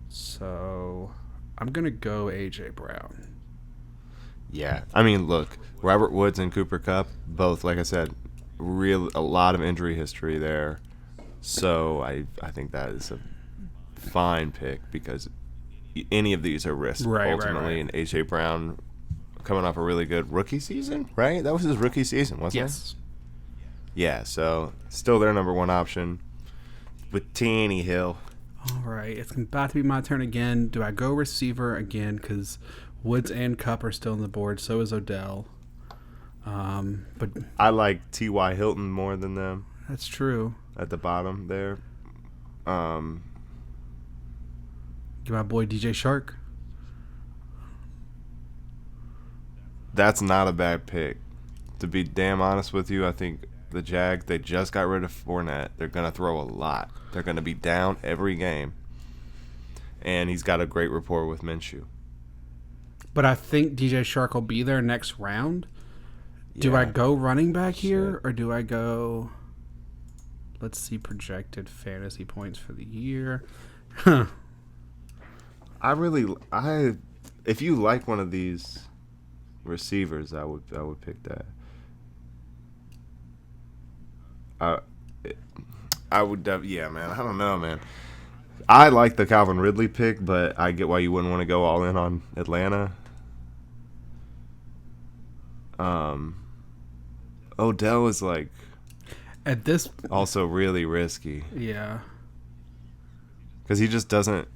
So I'm going to go A.J. Brown. Yeah. I mean, look, Robert Woods and Cooper Kupp, both, like I said, a lot of injury history there. So I think that is a fine pick because any of these are risks ultimately. And A.J. Brown coming off a really good rookie season, right? That was his rookie season, wasn't it? Yes. Yeah, so still their number one option with Tannehill. All right, it's about to be my turn again. Do I go receiver again? Because Woods and Kupp are still on the board. So is Odell. But I like T.Y. Hilton more than them. That's true. At the bottom there. Give my boy DJ Shark. That's not a bad pick. To be damn honest with you, I think the Jags, they just got rid of Fournette. They're going to throw a lot. They're going to be down every game. And he's got a great rapport with Minshew. But I think DJ Shark will be there next round. Do Yeah. I go running back here or do I go... Let's see projected fantasy points for the year. If you like one of these receivers, I would pick that. I would, yeah, man. I don't know, man. I like the Calvin Ridley pick, but I get why you wouldn't want to go all in on Atlanta. Odell is like At this, also really risky yeah. because he just doesn't.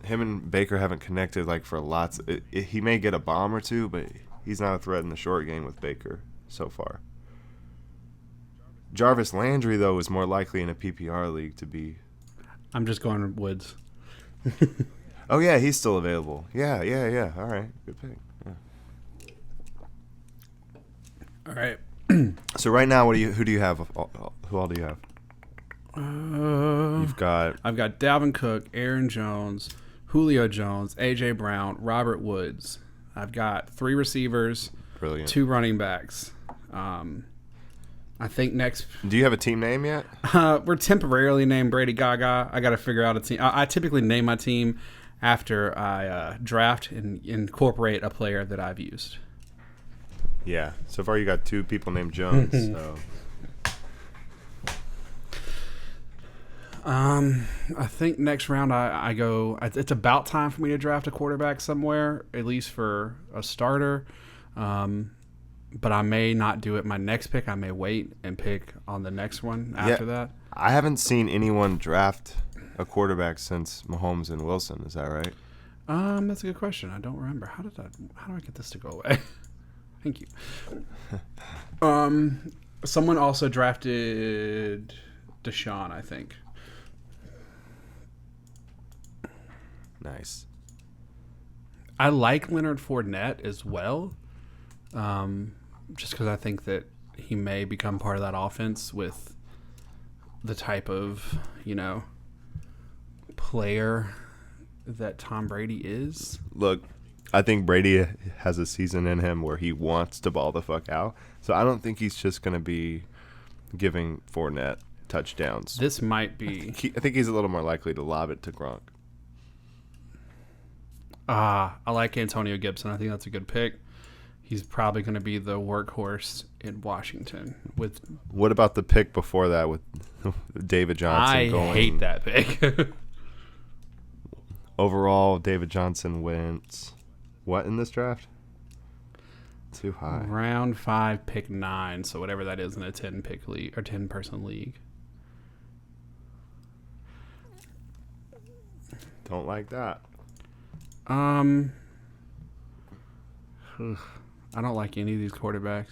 Him and Baker haven't connected like for lots. He may get a bomb or two, but he's not a threat in the short game with Baker so far. Jarvis Landry, though, is more likely in a PPR league to be. I'm just going Woods. Oh, yeah, he's still available. Yeah. All right, good pick. Yeah. All right. So right now, who do you have? Who all do you have? You've got. I've got Dalvin Cook, Aaron Jones, Julio Jones, A.J. Brown, Robert Woods. I've got 3 receivers, Brilliant. 2 running backs. I think next... Do you have a team name yet? We're temporarily named Brady Gaga. I got to figure out a team. I typically name my team after I draft and incorporate a player that I've used. Yeah. So far, you got 2 people named Jones. So. I think next round I go... It's about time for me to draft a quarterback somewhere, at least for a starter. But I may not do it my next pick. I may wait and pick on the next one after that. I haven't seen anyone draft a quarterback since Mahomes and Wilson. Is that right? That's a good question. I don't remember. How do I get this to go away? Thank you. Someone also drafted Deshaun, I think. Nice. I like Leonard Fournette as well. Just because I think that he may become part of that offense with the type of, player that Tom Brady is. Look, I think Brady has a season in him where he wants to ball the fuck out. So I don't think he's just going to be giving Fournette touchdowns. This might be... I think he's a little more likely to lob it to Gronk. I like Antonio Gibson. I think that's a good pick. He's probably going to be the workhorse in Washington. What about the pick before that with David Johnson going? I hate that pick. Overall, David Johnson went what in this draft? Too high. Round 5, pick 9. So whatever that is in a 10-pick league or 10-person league. Don't like that. I don't like any of these quarterbacks.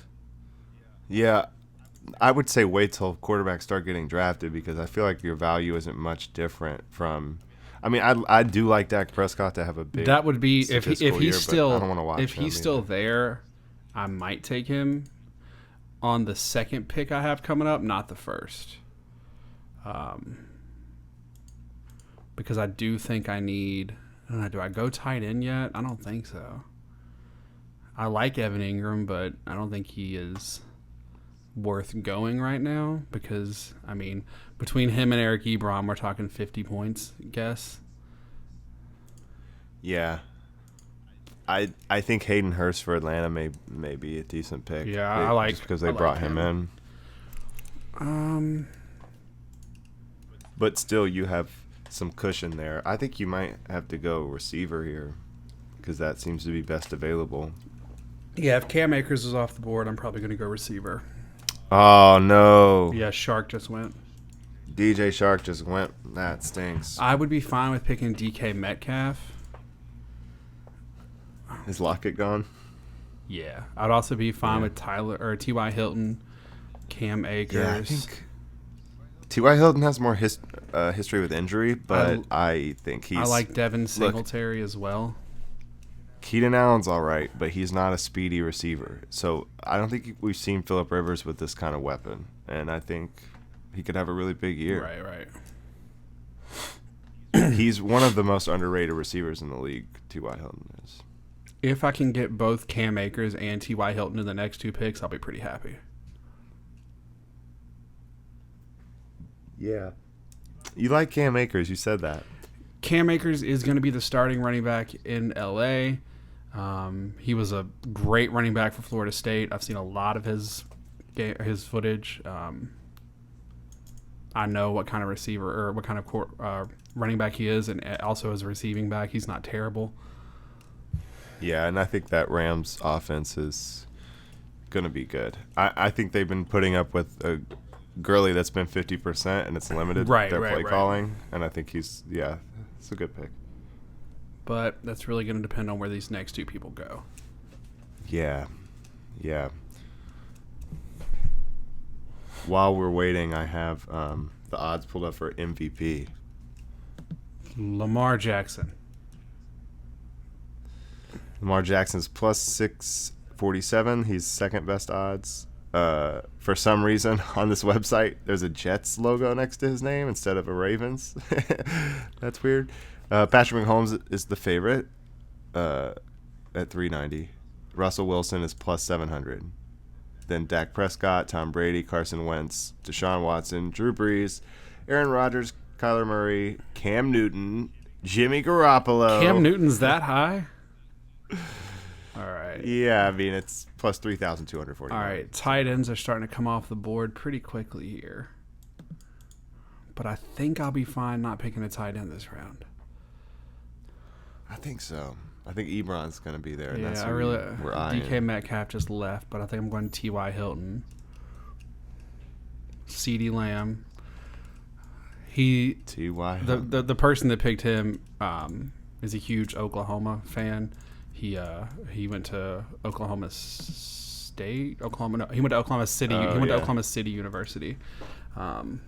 Yeah, I would say wait till quarterbacks start getting drafted because I feel like your value isn't much different from. I mean, I do like Dak Prescott to have a big. That would be if he's still I don't want to watch if he's still there, I might take him on the second pick I have coming up, not the first. Because I do think I need. I don't know, do I go tight end yet? I don't think so. I like Evan Ingram, but I don't think he is worth going right now because, I mean, between him and Eric Ebron, we're talking 50 points, I guess. Yeah. I think Hayden Hurst for Atlanta may be a decent pick. Yeah, I like just because they brought him in. But still, you have some cushion there. I think you might have to go receiver here because that seems to be best available. Yeah, if Cam Akers is off the board, I'm probably going to go receiver. Oh, no. Yeah, Shark just went. DJ Shark just went. That stinks. I would be fine with picking DK Metcalf. Is Lockett gone? Yeah. I'd also be fine with T.Y. Hilton, Cam Akers. Yeah, I think T.Y. Hilton has more history with injury, but I think he's... I like Devin Singletary as well. Keenan Allen's all right, but he's not a speedy receiver. So I don't think we've seen Phillip Rivers with this kind of weapon, and I think he could have a really big year. Right. He's one of the most underrated receivers in the league, T.Y. Hilton is. If I can get both Cam Akers and T.Y. Hilton in the next 2 picks, I'll be pretty happy. Yeah. You like Cam Akers. You said that. Cam Akers is going to be the starting running back in L.A. He was a great running back for Florida State. I've seen a lot of his footage. I know what kind of receiver or what kind of running back he is, and also as a receiving back, he's not terrible. Yeah, and I think that Rams offense is going to be good. I think they've been putting up with a Gurley that's been 50%, and it's limited their play calling, and I think it's a good pick. But that's really going to depend on where these next 2 people go. Yeah. While we're waiting, I have the odds pulled up for MVP. Lamar Jackson. Lamar Jackson's plus 647. He's second best odds. For some reason, on this website, there's a Jets logo next to his name instead of a Ravens. That's weird. Patrick Mahomes is the favorite at 390. Russell Wilson is plus 700. Then Dak Prescott, Tom Brady, Carson Wentz, Deshaun Watson, Drew Brees, Aaron Rodgers, Kyler Murray, Cam Newton, Jimmy Garoppolo. Cam Newton's that high? All right. Yeah, I mean, it's plus 3,240. All right. Tight ends are starting to come off the board pretty quickly here. But I think I'll be fine not picking a tight end this round. I think so. I think Ebron's going to be there. Yeah, and that's we're eyeing. DK Metcalf just left, but I think I'm going T.Y. Hilton. CeeDee Lamb. T.Y. The person that picked him is a huge Oklahoma fan. He went to Oklahoma State. He went to Oklahoma City. He went to Oklahoma City University, and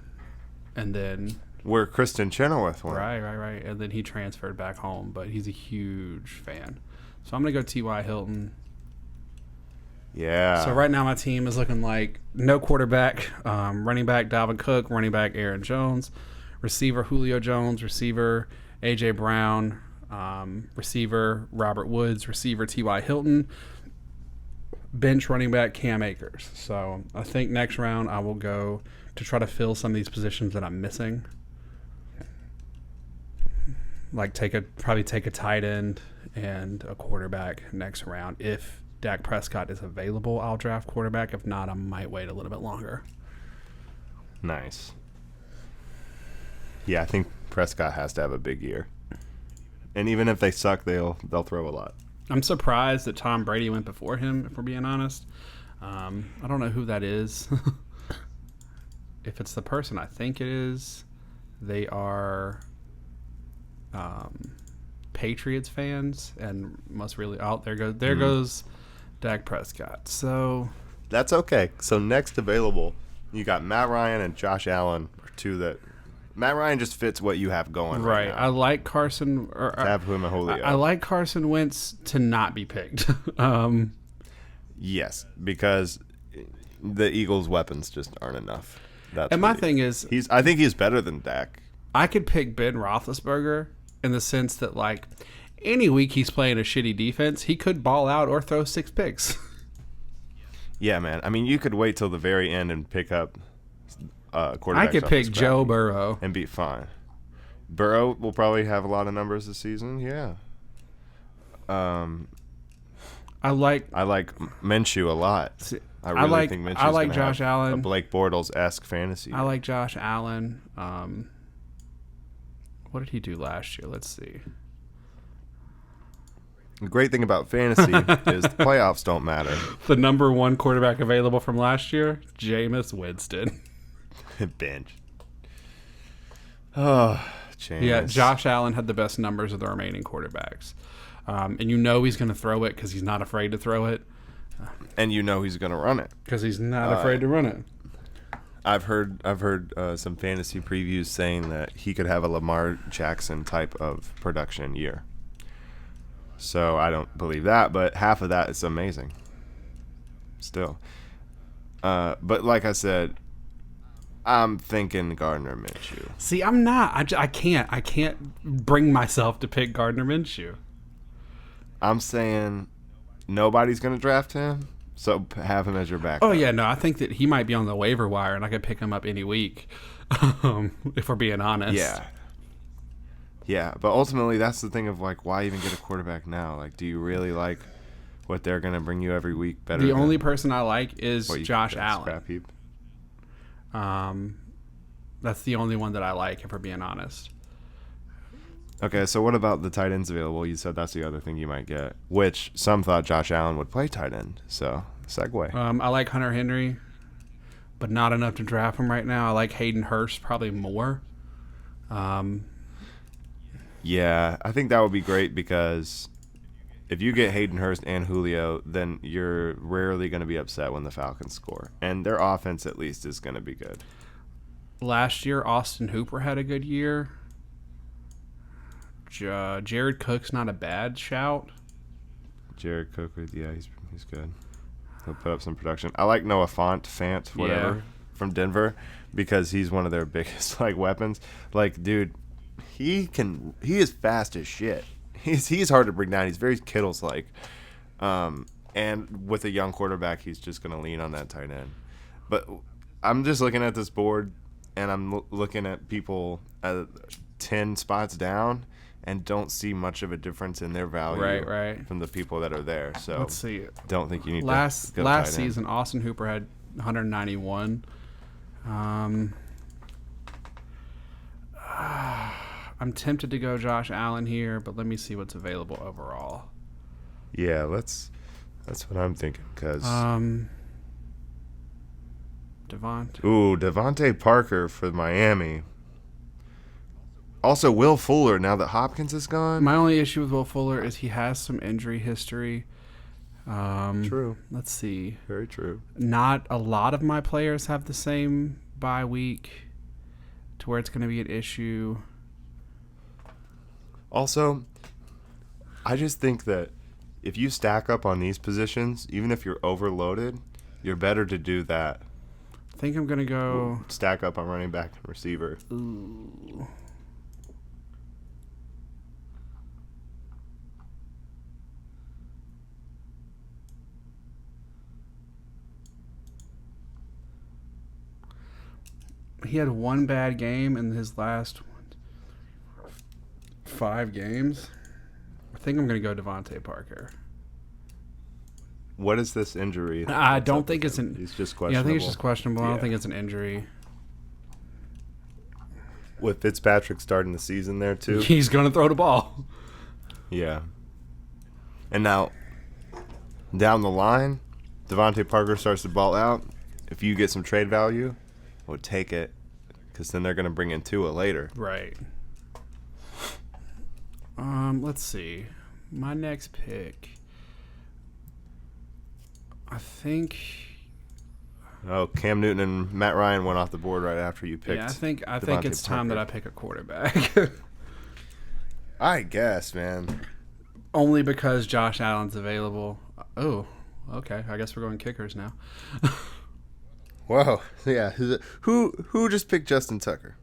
then where Kristen Chenoweth went. Right. And then he transferred back home, but he's a huge fan. So I'm gonna go T.Y. Hilton. Yeah. So right now my team is looking like no quarterback, running back Dalvin Cook, running back Aaron Jones, receiver Julio Jones, receiver A.J. Brown, receiver Robert Woods, receiver T.Y. Hilton, bench running back Cam Akers. So I think next round I will go to try to fill some of these positions that I'm missing. Like probably take a tight end and a quarterback next round. If Dak Prescott is available, I'll draft quarterback. If not, I might wait a little bit longer. Nice. Yeah, I think Prescott has to have a big year. And even if they suck, they'll throw a lot. I'm surprised that Tom Brady went before him, if we're being honest. I don't know who that is. If it's the person I think it is, they are Patriots fans and must really there goes Dak Prescott. So that's okay. So next available, you got Matt Ryan and Josh Allen, two that Matt Ryan just fits what you have going right now. I like Carson. Have him and Julio. I like Carson Wentz to not be picked. Yes, because the Eagles' weapons just aren't enough. And my thing is, I think he's better than Dak. I could pick Ben Roethlisberger in the sense that, like, any week he's playing a shitty defense, he could ball out or throw 6 picks. Yeah, man. I mean, you could wait till the very end and pick up quarterback. I could pick Joe Burrow and be fine. Burrow will probably have a lot of numbers this season. Yeah. I like Minshew a lot. I really think Minshew's I like gonna Josh have Allen. a Blake Bortles-esque fantasy. I like Josh Allen. What did he do last year? Let's see. The great thing about fantasy is the playoffs don't matter. The number one quarterback available from last year, Jameis Winston. Bench. Oh, Jameis. Yeah, Josh Allen had the best numbers of the remaining quarterbacks. And you know he's going to throw it because he's not afraid to throw it. And you know he's going to run it. Because he's not afraid to run it. I've heard some fantasy previews saying that he could have a Lamar Jackson type of production year. So I don't believe that, but half of that is amazing. Still. But like I said, I'm thinking Gardner Minshew. See, I'm not. I can't bring myself to pick Gardner Minshew. I'm saying nobody's going to draft him, so have him as your backup. Oh, yeah, no, I think that he might be on the waiver wire, and I could pick him up any week, if we're being honest. Yeah. Yeah, but ultimately that's the thing of, like, why even get a quarterback now? Like, do you really like what they're going to bring you every week better? The only person I like is Josh Allen. Scrap heap? That's the only one that I like, if we're being honest. Okay, so what about the tight ends available? You said that's the other thing you might get, which some thought Josh Allen would play tight end. So, segue. I like Hunter Henry, but not enough to draft him right now. I like Hayden Hurst probably more. Yeah, I think that would be great because if you get Hayden Hurst and Julio, then you're rarely going to be upset when the Falcons score. And their offense, at least, is going to be good. Last year, Austin Hooper had a good year. Jared Cook's not a bad shout. Jared Cook, yeah, he's good. He'll put up some production. I like Noah Fant, whatever, from Denver, because he's one of their biggest weapons. Like, dude, he is fast as shit. He's hard to bring down. He's very Kittles-like. And with a young quarterback, he's just going to lean on that tight end. But I'm just looking at this board, and I'm looking at people 10 spots down, and don't see much of a difference in their value from the people that are there. So let's see. Don't think you need last to last season. Austin Hooper had 191. I'm tempted to go Josh Allen here, but let me see what's available overall. Yeah, that's what I'm thinking. Cause Devontae Parker for Miami. Also, Will Fuller, now that Hopkins is gone. My only issue with Will Fuller is he has some injury history. True. Let's see. Very true. Not a lot of my players have the same bye week to where it's going to be an issue. Also, I just think that if you stack up on these positions, even if you're overloaded, you're better to do that. I think I'm going to go... Stack up on running back and receiver. Ooh. He had one bad game in his last 5 games. I think I'm going to go Devontae Parker. What is this injury? I don't think it's an... He's just questionable. Yeah, I think it's just questionable. Yeah. I don't think it's an injury. With Fitzpatrick starting the season there, too. He's going to throw the ball. Yeah. And now, down the line, Devontae Parker starts to ball out. If you get some trade value, I would take it, because then they're going to bring in Tua later. Right. Let's see. My next pick, I think... Oh, Cam Newton and Matt Ryan went off the board right after you picked. Yeah, I think Devontae it's time Parker. that I pick a quarterback. I guess, man. Only because Josh Allen's available. Oh, okay. I guess we're going kickers now. Whoa. Yeah. Who just picked Justin Tucker?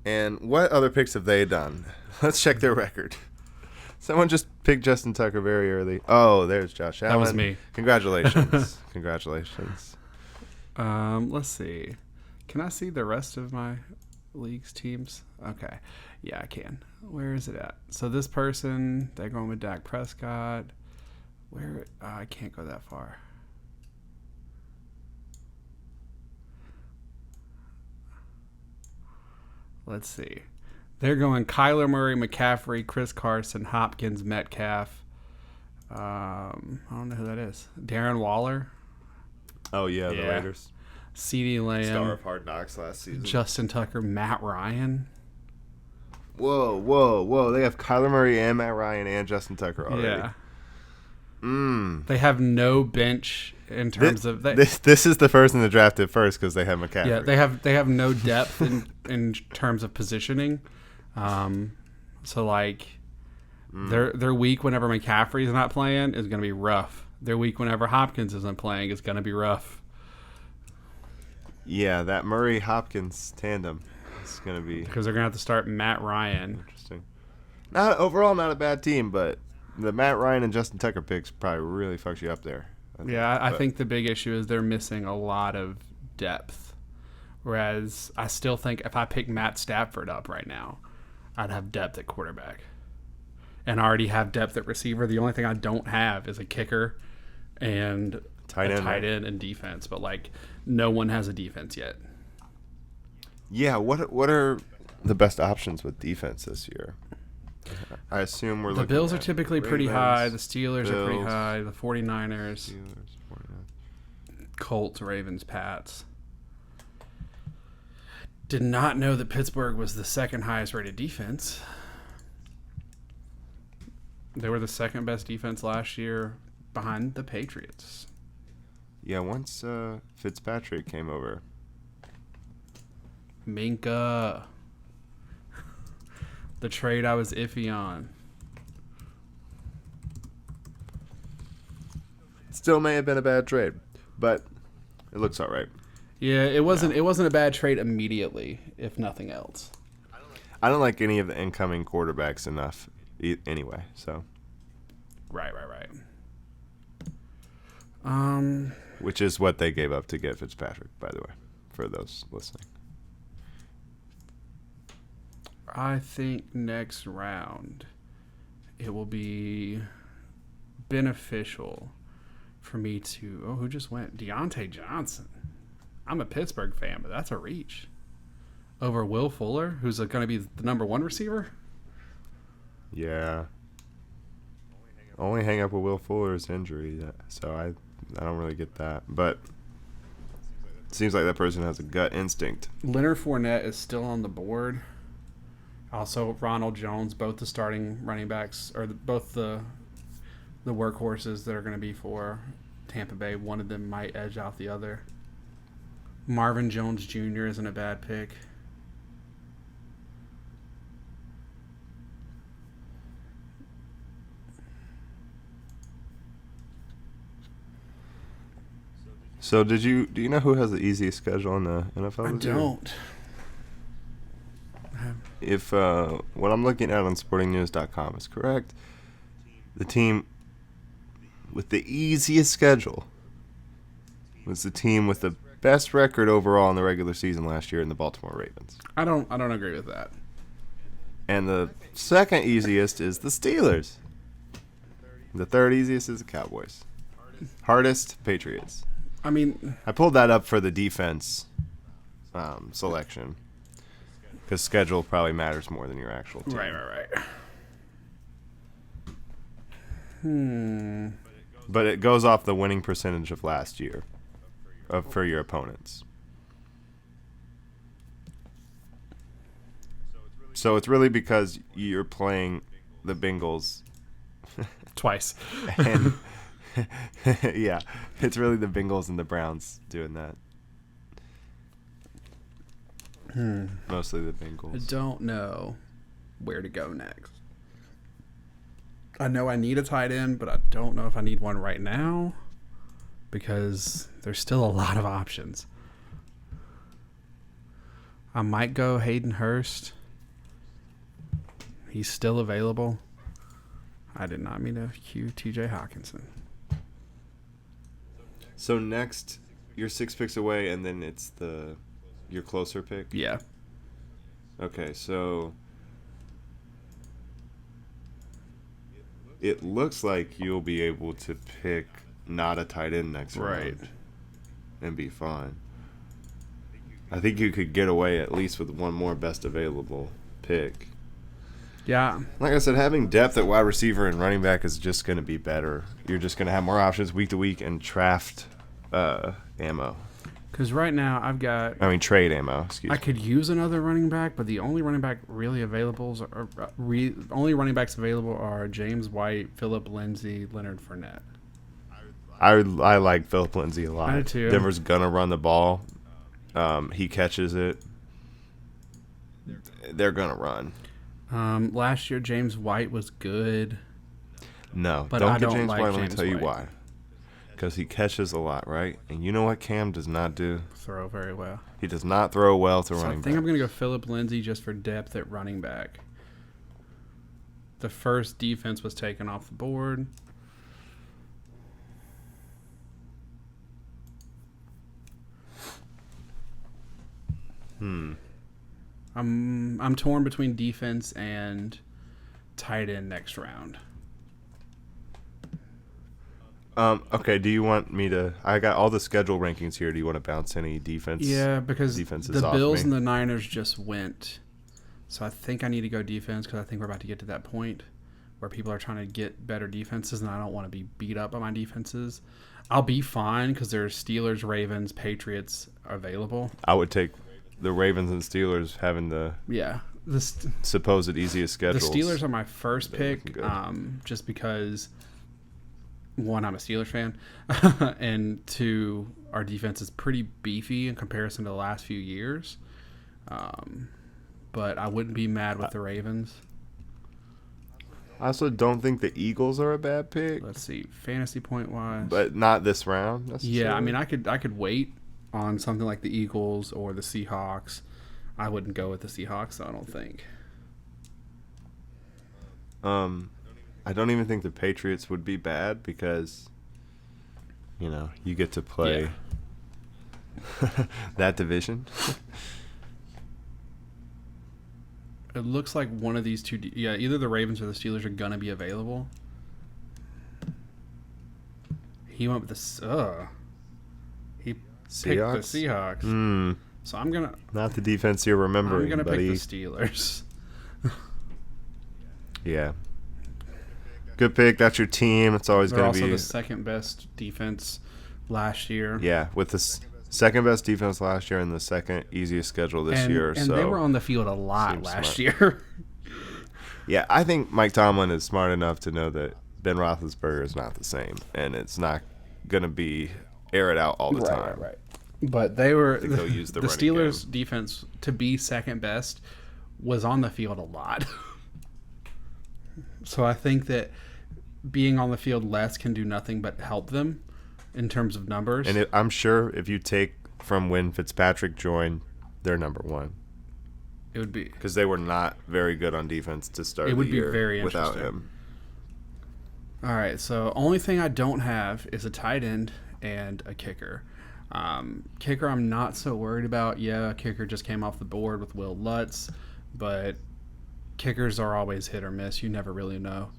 And what other picks have they done? Let's check their record. Someone just picked Justin Tucker very early. Oh, there's Josh Allen. That was me. Congratulations. Congratulations. Let's see. Can I see the rest of my league's teams? Okay. Yeah, I can. Where is it at? So this person, they're going with Dak Prescott. Where I can't go that far. Let's see. They're going Kyler Murray, McCaffrey, Chris Carson, Hopkins, Metcalf. I don't know who that is. Darren Waller. Oh, yeah, the Raiders. CeeDee Lamb. Star of Hard Knocks last season. Justin Tucker, Matt Ryan. Whoa. They have Kyler Murray and Matt Ryan and Justin Tucker already. Yeah. They have no bench in terms of... This is the person that drafted first because they have McCaffrey. Yeah, they have no depth in terms of positioning. So, like, their week whenever McCaffrey's not playing is going to be rough. Their week whenever Hopkins isn't playing is going to be rough. Yeah, that Murray-Hopkins tandem is going to be... Because they're going to have to start Matt Ryan. Interesting. Overall, not a bad team, but the Matt Ryan and Justin Tucker picks probably really fucks you up there. I think the big issue is they're missing a lot of depth. Whereas I still think if I pick Matt Stafford up right now, I'd have depth at quarterback. And I already have depth at receiver. The only thing I don't have is a kicker and tight end and defense. But, like, no one has a defense yet. Yeah, what are the best options with defense this year? I assume we're looking at... The Bills are typically pretty high. The Steelers are pretty Bills, high. The 49ers. Steelers, 49ers. Colts, Ravens, Pats. Did not know that Pittsburgh was the second highest rated defense. They were the second best defense last year behind the Patriots. Yeah, once Fitzpatrick came over. Minka. The trade I was iffy on. Still may have been a bad trade, but it looks all right. Yeah, it wasn't a bad trade immediately, if nothing else. I don't like any of the incoming quarterbacks enough anyway, so. Right. Which is what they gave up to get Fitzpatrick, by the way, for those listening. I think next round it will be beneficial for me to... Oh, who just went? Deontay Johnson. I'm a Pittsburgh fan, but that's a reach. Over Will Fuller, who's going to be the number one receiver? Yeah. Only hang up with Will Fuller's injury, so I don't really get that. But it seems like that person has a gut instinct. Leonard Fournette is still on the board. Also, Ronald Jones, both the starting running backs, or both the workhorses that are going to be for Tampa Bay. One of them might edge out the other. Marvin Jones Jr. isn't a bad pick. So do you know who has the easiest schedule in the NFL this year? I don't. If what I'm looking at on sportingnews.com is correct, the team with the easiest schedule was the team with the best record overall in the regular season last year in the Baltimore Ravens. I don't agree with that. And the second easiest is the Steelers. The third easiest is the Cowboys. Hardest, Patriots. I mean, I pulled that up for the defense selection because schedule probably matters more than your actual team. Right. But it goes off the winning percentage of last year for your opponents. So it's really because you're playing the Bengals twice. And yeah, it's really the Bengals and the Browns doing that. Mostly the Bengals. I don't know where to go next. I know I need a tight end, but I don't know if I need one right now because there's still a lot of options. I might go Hayden Hurst. He's still available. I did not mean to cue TJ Hawkinson. So next, you're 6 picks away, and then it's your closer pick? Yeah. Okay, so it looks like you'll be able to pick not a tight end next round and be fine. I think you could get away at least with one more best available pick. Yeah. Like I said, having depth at wide receiver and running back is just going to be better. You're just going to have more options week to week and draft ammo. Because right now trade ammo. I could use another running back, but the only running back really available only running backs available are James White, Phillip Lindsay, Leonard Fournette. I like Phillip Lindsay a lot. I do too. Denver's gonna run the ball. He catches it. They're gonna run. Last year James White was good. No, but don't I get don't James like White. Let me James tell you White. why. Because he catches a lot, right? And you know what Cam does not do? Throw very well. He does not throw well to running I think back. I'm going to go Phillip Lindsay just for depth at running back. The first defense was taken off the board. I'm torn between defense and tight end next round. Okay, do you want me to... I got all the schedule rankings here. Do you want to bounce any defense? Yeah, because defenses the off Bills me? and the Niners just went. So I think I need to go defense because I think we're about to get to that point where people are trying to get better defenses, and I don't want to be beat up by my defenses. I'll be fine because there's Steelers, Ravens, Patriots available. I would take the Ravens and Steelers having the supposed easiest schedules. The Steelers are my first They're pick looking good. just because, one, I'm a Steelers fan, and two, our defense is pretty beefy in comparison to the last few years. But I wouldn't be mad with the Ravens. I also don't think the Eagles are a bad pick, Let's see, fantasy point wise. but not this round necessarily. Yeah, I mean, I could wait on something like the Eagles or the Seahawks. I wouldn't go with the Seahawks, I don't think. I don't even think the Patriots would be bad because, you get to play that division. It looks like one of these two. Either the Ravens or the Steelers are gonna be available. He went with the. He picked the Seahawks. So I'm gonna. Not the defense you're remembering, I'm gonna buddy. pick the Steelers. Yeah. Good pick. That's your team. It's always They're going to also be. the second best defense last year. Yeah, with the second best defense last year and the second easiest schedule this year. And so they were on the field a lot seems last smart. year. Yeah, I think Mike Tomlin is smart enough to know that Ben Roethlisberger is not the same, and it's not going to be air it out all the time. Right. But they were I think they'll use the running Steelers' game. defense to be second best was on the field a lot. So I think that being on the field less can do nothing but help them in terms of numbers. And I'm sure if you take from when Fitzpatrick joined, they're number one. It would be Because they were not very good on defense to start It would the be year very without interesting. him. all right. So only thing I don't have is a tight end and a kicker. Kicker, I'm not so worried about. Yeah, kicker just came off the board with Will Lutz, but kickers are always hit or miss. You never really know.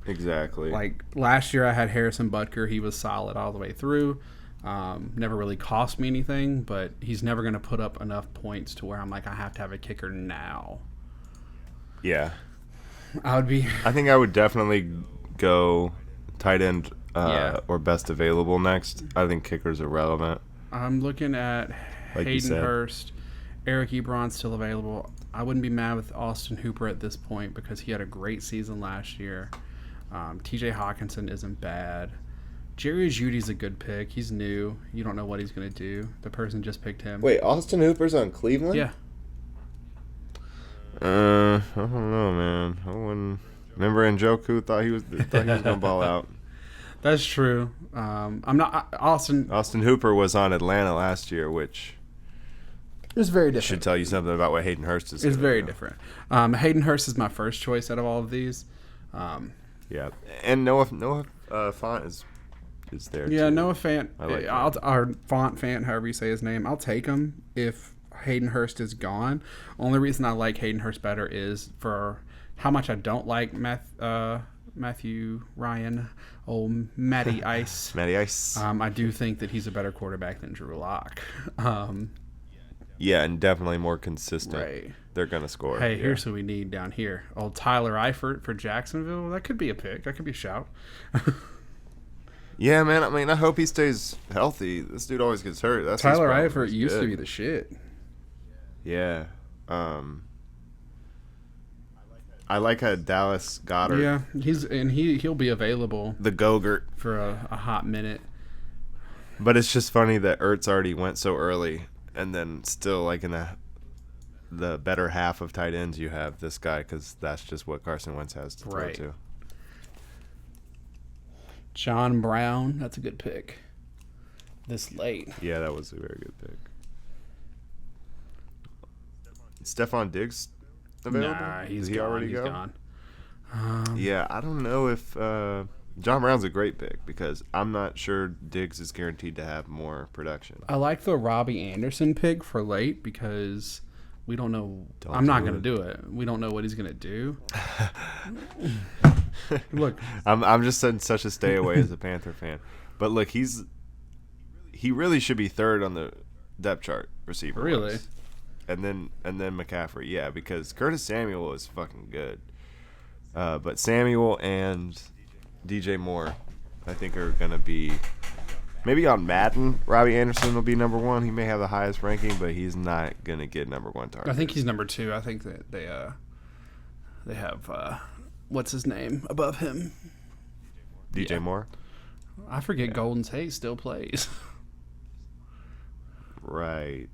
Exactly. Like last year, I had Harrison Butker. He was solid all the way through. Never really cost me anything, but he's never going to put up enough points to where I'm like, I have to have a kicker now. Yeah. I think I would definitely go tight end Yeah. or best available next. I think kickers are relevant. I'm looking at Like you Hayden said. Hurst. Eric Ebron's still available. I wouldn't be mad with Austin Hooper at this point because he had a great season last year. TJ Hawkinson isn't bad. Jerry Jeudy's a good pick. He's new. You don't know what he's going to do. The person just picked him. Wait, Austin Hooper's on Cleveland? Yeah. I don't know, man. I wouldn't. Remember Njoku thought he was going to ball out. That's true. I'm not Austin. Austin Hooper was on Atlanta last year, which It's very different. should tell you something about what Hayden Hurst is. It's gonna very do. different. Hayden Hurst is my first choice out of all of these. Yeah, and Noah Font is there. Yeah, too. Noah Fant. I like Or Font Fant, however you say his name. I'll take him if Hayden Hurst is gone. Only reason I like Hayden Hurst better is for how much I don't like Matthew Ryan, Matty Ice. Matty Ice. I do think that he's a better quarterback than Drew Lock. Yeah, and definitely more consistent. Right. They're going to score. Hey, here's who we need down here. Old Tyler Eifert for Jacksonville. That could be a pick. That could be a shout. Yeah, man. I mean, I hope he stays healthy. This dude always gets hurt. That's Tyler Eifert used to be the shit. Yeah. I like how Dallas Goddard. Yeah, he'll be available. The Gogurt. For a hot minute. But it's just funny that Ertz already went so early, and then still like in the better half of tight ends you have this guy, because that's just what Carson Wentz has to throw to. John Brown, that's a good pick. This late. Yeah, that was a very good pick. Stephon Diggs available? Nah, Did he already go? Gone. Yeah, I don't know if John Brown's a great pick, because I'm not sure Diggs is guaranteed to have more production. I like the Robbie Anderson pick for late because we don't know. I'm not going to do it. We don't know what he's going to do. Look, I'm just such a stay away as a Panther fan. But look, he really should be third on the depth chart receiver. Really? Wise. And then McCaffrey, yeah, because Curtis Samuel is fucking good. But Samuel and DJ Moore, I think, are gonna be maybe on Madden. Robbie Anderson will be number one. He may have the highest ranking, but he's not gonna get number one target. I think he's number two. I think that they have what's his name above him? DJ Moore. I forget. Golden Tate still plays. Right.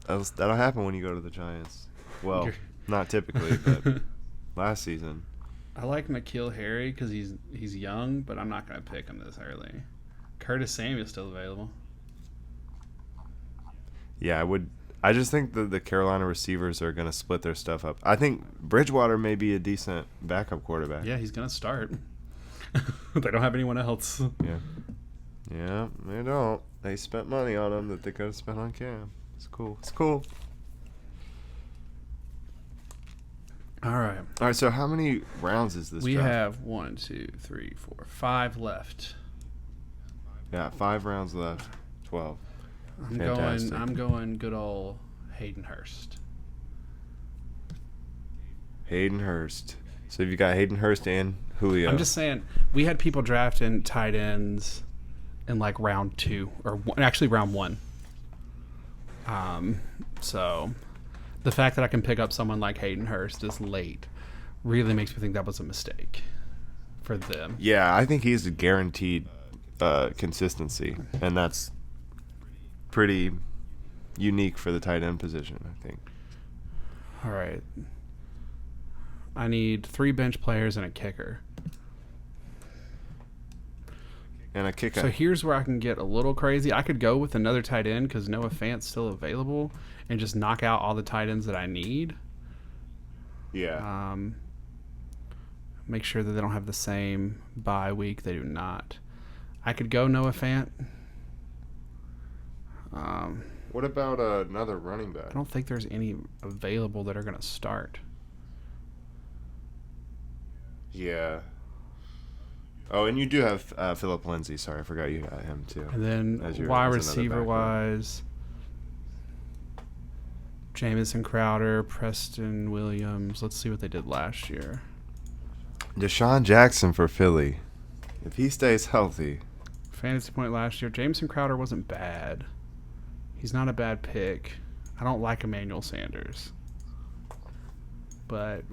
That'll happen when you go to the Giants. Well, not typically, but last season. I like N'Keal Harry because he's young, but I'm not going to pick him this early. Curtis Samuel's still available. Yeah, I would. I just think the Carolina receivers are going to split their stuff up. I think Bridgewater may be a decent backup quarterback. Yeah, he's going to start. They don't have anyone else. Yeah, they don't. They spent money on him that they could have spent on Cam. It's cool. All right. So how many rounds is this We draft? have 1, 2, 3, 4, 5 left. Yeah, 5 rounds left. 12. I'm going good old Hayden Hurst. Hayden Hurst. So you got Hayden Hurst and Julio. I'm just saying, we had people drafting tight ends in like round 2 or actually round 1. So the fact that I can pick up someone like Hayden Hurst this late really makes me think that was a mistake for them. Yeah, I think he's a guaranteed consistency, and that's pretty unique for the tight end position, I think. All right. I need 3 bench players and a kicker. And a kicker. So here's where I can get a little crazy. I could go with another tight end because Noah Fant's still available and just knock out all the tight ends that I need. Yeah. Make sure that they don't have the same bye week. They do not. I could go Noah Fant. What about another running back? I don't think there's any available that are going to start. Yeah. Oh, and you do have Phillip Lindsay. Sorry, I forgot you got him too. And then wide receiver-wise, Jamison Crowder, Preston Williams. Let's see what they did last year. Deshaun Jackson for Philly. If he stays healthy. Fantasy point last year. Jamison Crowder wasn't bad. He's not a bad pick. I don't like Emmanuel Sanders. But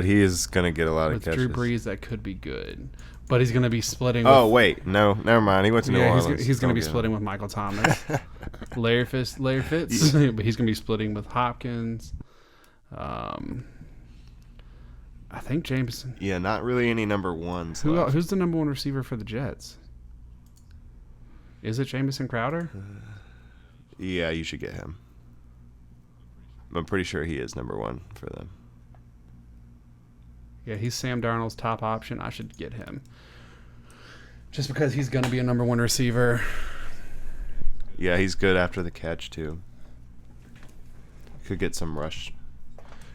he is going to get a lot of catches. With Drew Brees, that could be good. But he's going to be splitting wait. No, never mind. He went to New Orleans. He's going to be splitting with Michael Thomas. Larry Fitz. But he's going to be splitting with Hopkins. I think Jameson. Yeah, not really any number ones. Who's the number 1 receiver for the Jets? Is it Jamison Crowder? Yeah, you should get him. I'm pretty sure he is number 1 for them. Yeah, he's Sam Darnold's top option. I should get him. Just because he's going to be a number 1 receiver. Yeah, he's good after the catch, too. could get some rushing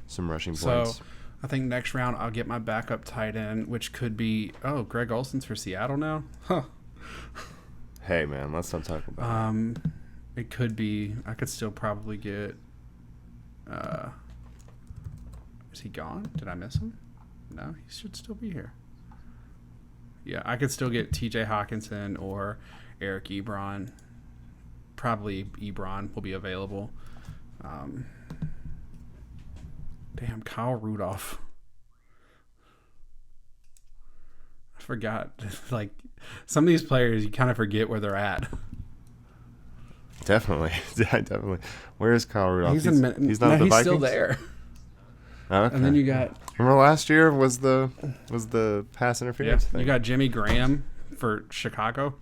points. So I think next round I'll get my backup tight end, which could be Greg Olson's for Seattle now. Huh. Hey man, let's not talk about it. It could be. I could still probably get. Is he gone? Did I miss him? No, he should still be here. Yeah, I could still get T.J. Hawkinson or Eric Ebron. Probably Ebron will be available. Damn, Kyle Rudolph. I forgot. Like, some of these players, you kind of forget where they're at. Definitely. Where is Kyle Rudolph? He's not at the Vikings? He's still there. Okay. And then you got... Remember last year was the pass interference thing? You got Jimmy Graham for Chicago.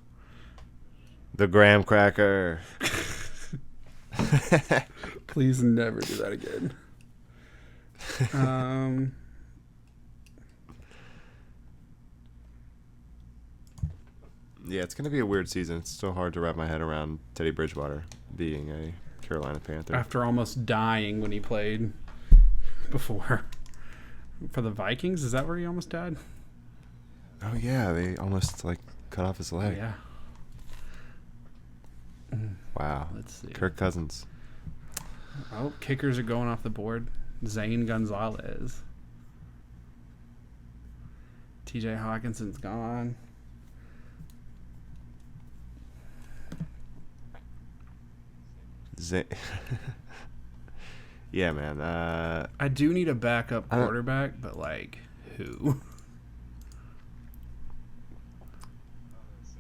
The Graham Cracker. Please never do that again. Yeah, it's going to be a weird season. It's so hard to wrap my head around Teddy Bridgewater being a Carolina Panther. After almost dying when he played before. For the Vikings? Is that where he almost died? Oh, yeah. They almost, cut off his leg. Yeah. Wow. Let's see. Kirk Cousins. Oh, kickers are going off the board. Zane Gonzalez. T.J. Hawkinson's gone. Yeah, man. I do need a backup quarterback, but who?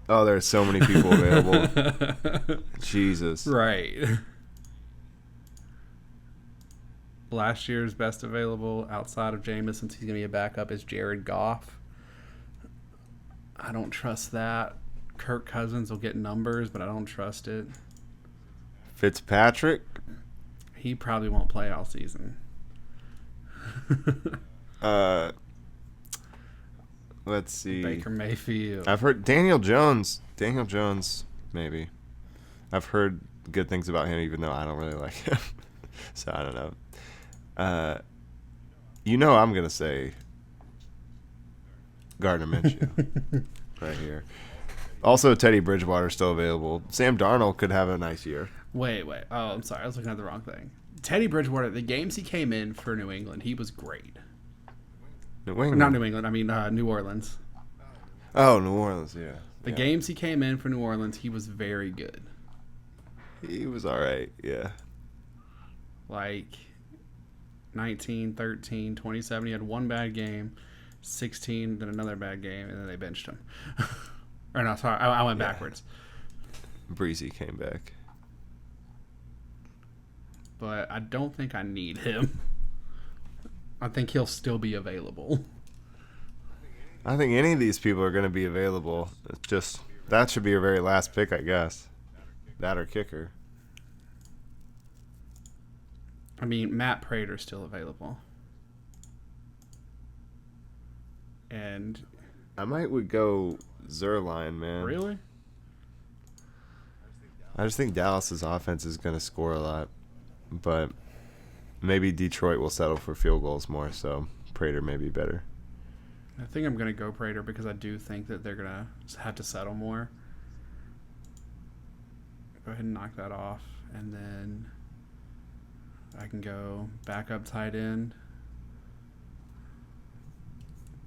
Oh, there's so many people available. Jesus. Right. Last year's best available outside of Jameis, since he's going to be a backup, is Jared Goff. I don't trust that. Kirk Cousins will get numbers, but I don't trust it. Fitzpatrick? He probably won't play all season. Let's see. Baker Mayfield. I've heard Daniel Jones, maybe. I've heard good things about him, even though I don't really like him. So I don't know. I'm going to say Gardner Minshew right here. Also, Teddy Bridgewater still available. Sam Darnold could have a nice year. Wait. Oh, I'm sorry. I was looking at the wrong thing. Teddy Bridgewater, the games he came in for New England, he was great. New England? Not New England. I mean, New Orleans. Oh, New Orleans, yeah. The games he came in for New Orleans, he was very good. He was all right, yeah. 19, 13, 27. He had one bad game. 16, then another bad game, and then they benched him. Or no, sorry. I went backwards. Breezy came back. But I don't think I need him. I think he'll still be available. I think any of these people are going to be available. It's just that should be your very last pick, I guess. That or kicker. I mean, Matt Prater's still available. And I would go Zerline, man. Really? I just think Dallas's offense is going to score a lot. But maybe Detroit will settle for field goals more, so Prater may be better. I think I'm going to go Prater because I do think that they're going to have to settle more. Go ahead and knock that off. And then I can go backup tight end.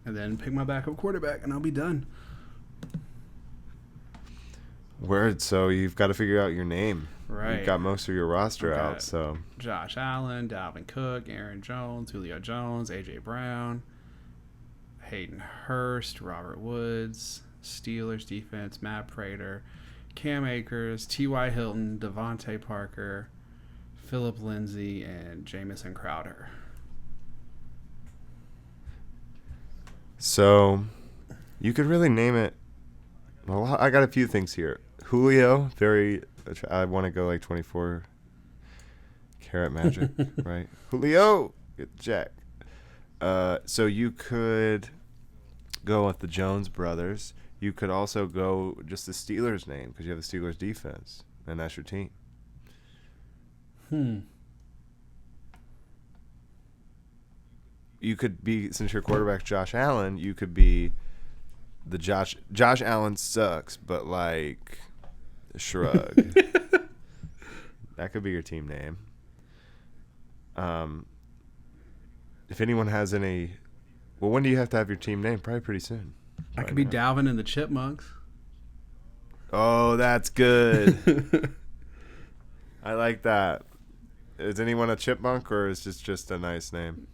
And then pick my backup quarterback, and I'll be done. Word, so you've got to figure out your name. Right. You've got most of your roster out, so. Josh Allen, Dalvin Cook, Aaron Jones, Julio Jones, A.J. Brown, Hayden Hurst, Robert Woods, Steelers defense, Matt Prater, Cam Akers, T.Y. Hilton, Devontae Parker, Phillip Lindsay, and Jamison Crowder. So, you could really name it. Well, I got a few things here. Julio, I want to go 24 karat magic, right? Julio, get Jack. So you could go with the Jones brothers. You could also go just the Steelers name because you have the Steelers defense, and that's your team. you could be, since your quarterback Josh Allen, you could be the Josh Allen sucks, but like shrug. That could be your team name. If anyone has any, well, when do you have to have your team name? Probably pretty soon. I could be Dalvin and the Chipmunks. Oh, that's good. I like that. Is anyone a chipmunk, or is this just a nice name?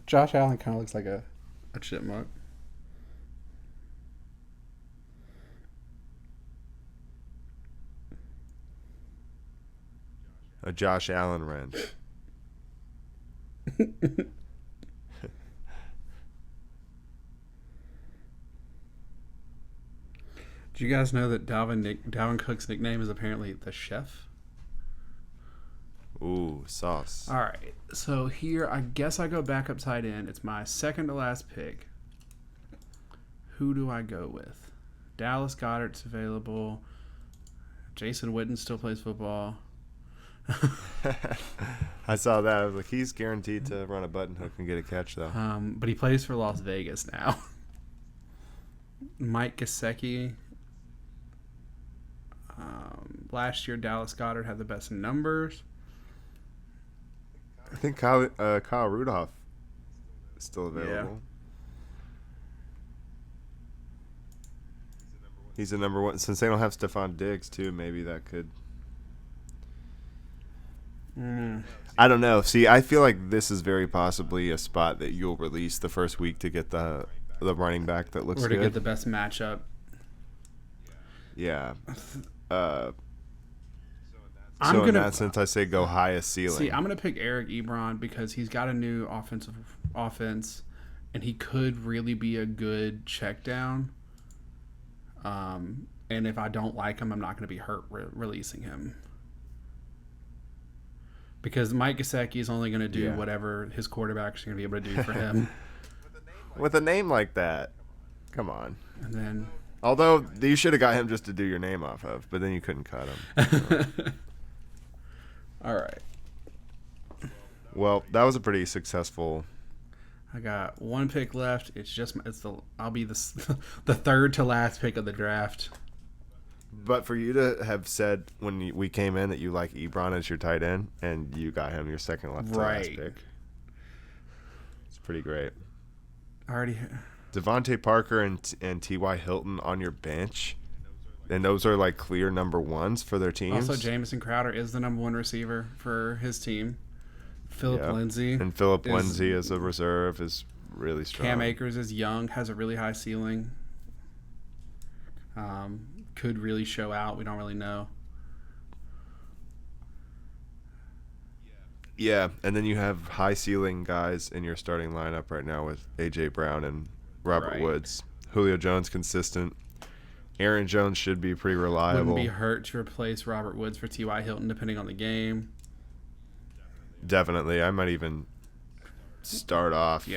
Josh Allen kind of looks like a chipmunk. A Josh Allen wrench. Do you guys know that Dalvin Cook's nickname is apparently the Chef? Ooh, sauce. All right. So here, I guess I go back up tight end. It's my second to last pick. Who do I go with? Dallas Goedert's available. Jason Witten still plays football. I saw that. I was like, he's guaranteed to run a button hook and get a catch, though. But he plays for Las Vegas now. Mike Gesicki. Last year, Dallas Goedert had the best numbers. I think Kyle Rudolph is still available. Yeah. He's the number one. Since they don't have Stephon Diggs, too, maybe that could... I don't know. See, I feel like this is very possibly a spot that you'll release the first week to get the running back that looks good. Or to get the best matchup. Yeah. I'm in gonna, that sense, I say go highest ceiling. See, I'm going to pick Eric Ebron because he's got a new offense, and he could really be a good check down. And if I don't like him, I'm not going to be hurt releasing him. Because Mike Gesicki is only going to do whatever his quarterback's going to be able to do for him. With a name like that, come on. And then, although you should have got him just to do your name off of, but then you couldn't cut him. So. All right. Well, that was a pretty successful. I got one pick left. I'll be the third to last pick of the draft. But for you to have said when we came in that you like Ebron as your tight end, and you got him your second to last pick, it's pretty great. Already, Devontae Parker and T.Y. Hilton on your bench, and those are like clear number ones for their teams. Also, Jamison Crowder is the number one receiver for his team. Philip Lindsay as a reserve is really strong. Cam Akers is young, has a really high ceiling. Could really show out. We don't really know. Yeah, and then you have high ceiling guys in your starting lineup right now with A.J. Brown and Robert Woods. Julio Jones consistent. Aaron Jones should be pretty reliable. Wouldn't be hurt to replace Robert Woods for T.Y. Hilton depending on the game. Definitely. I might even start off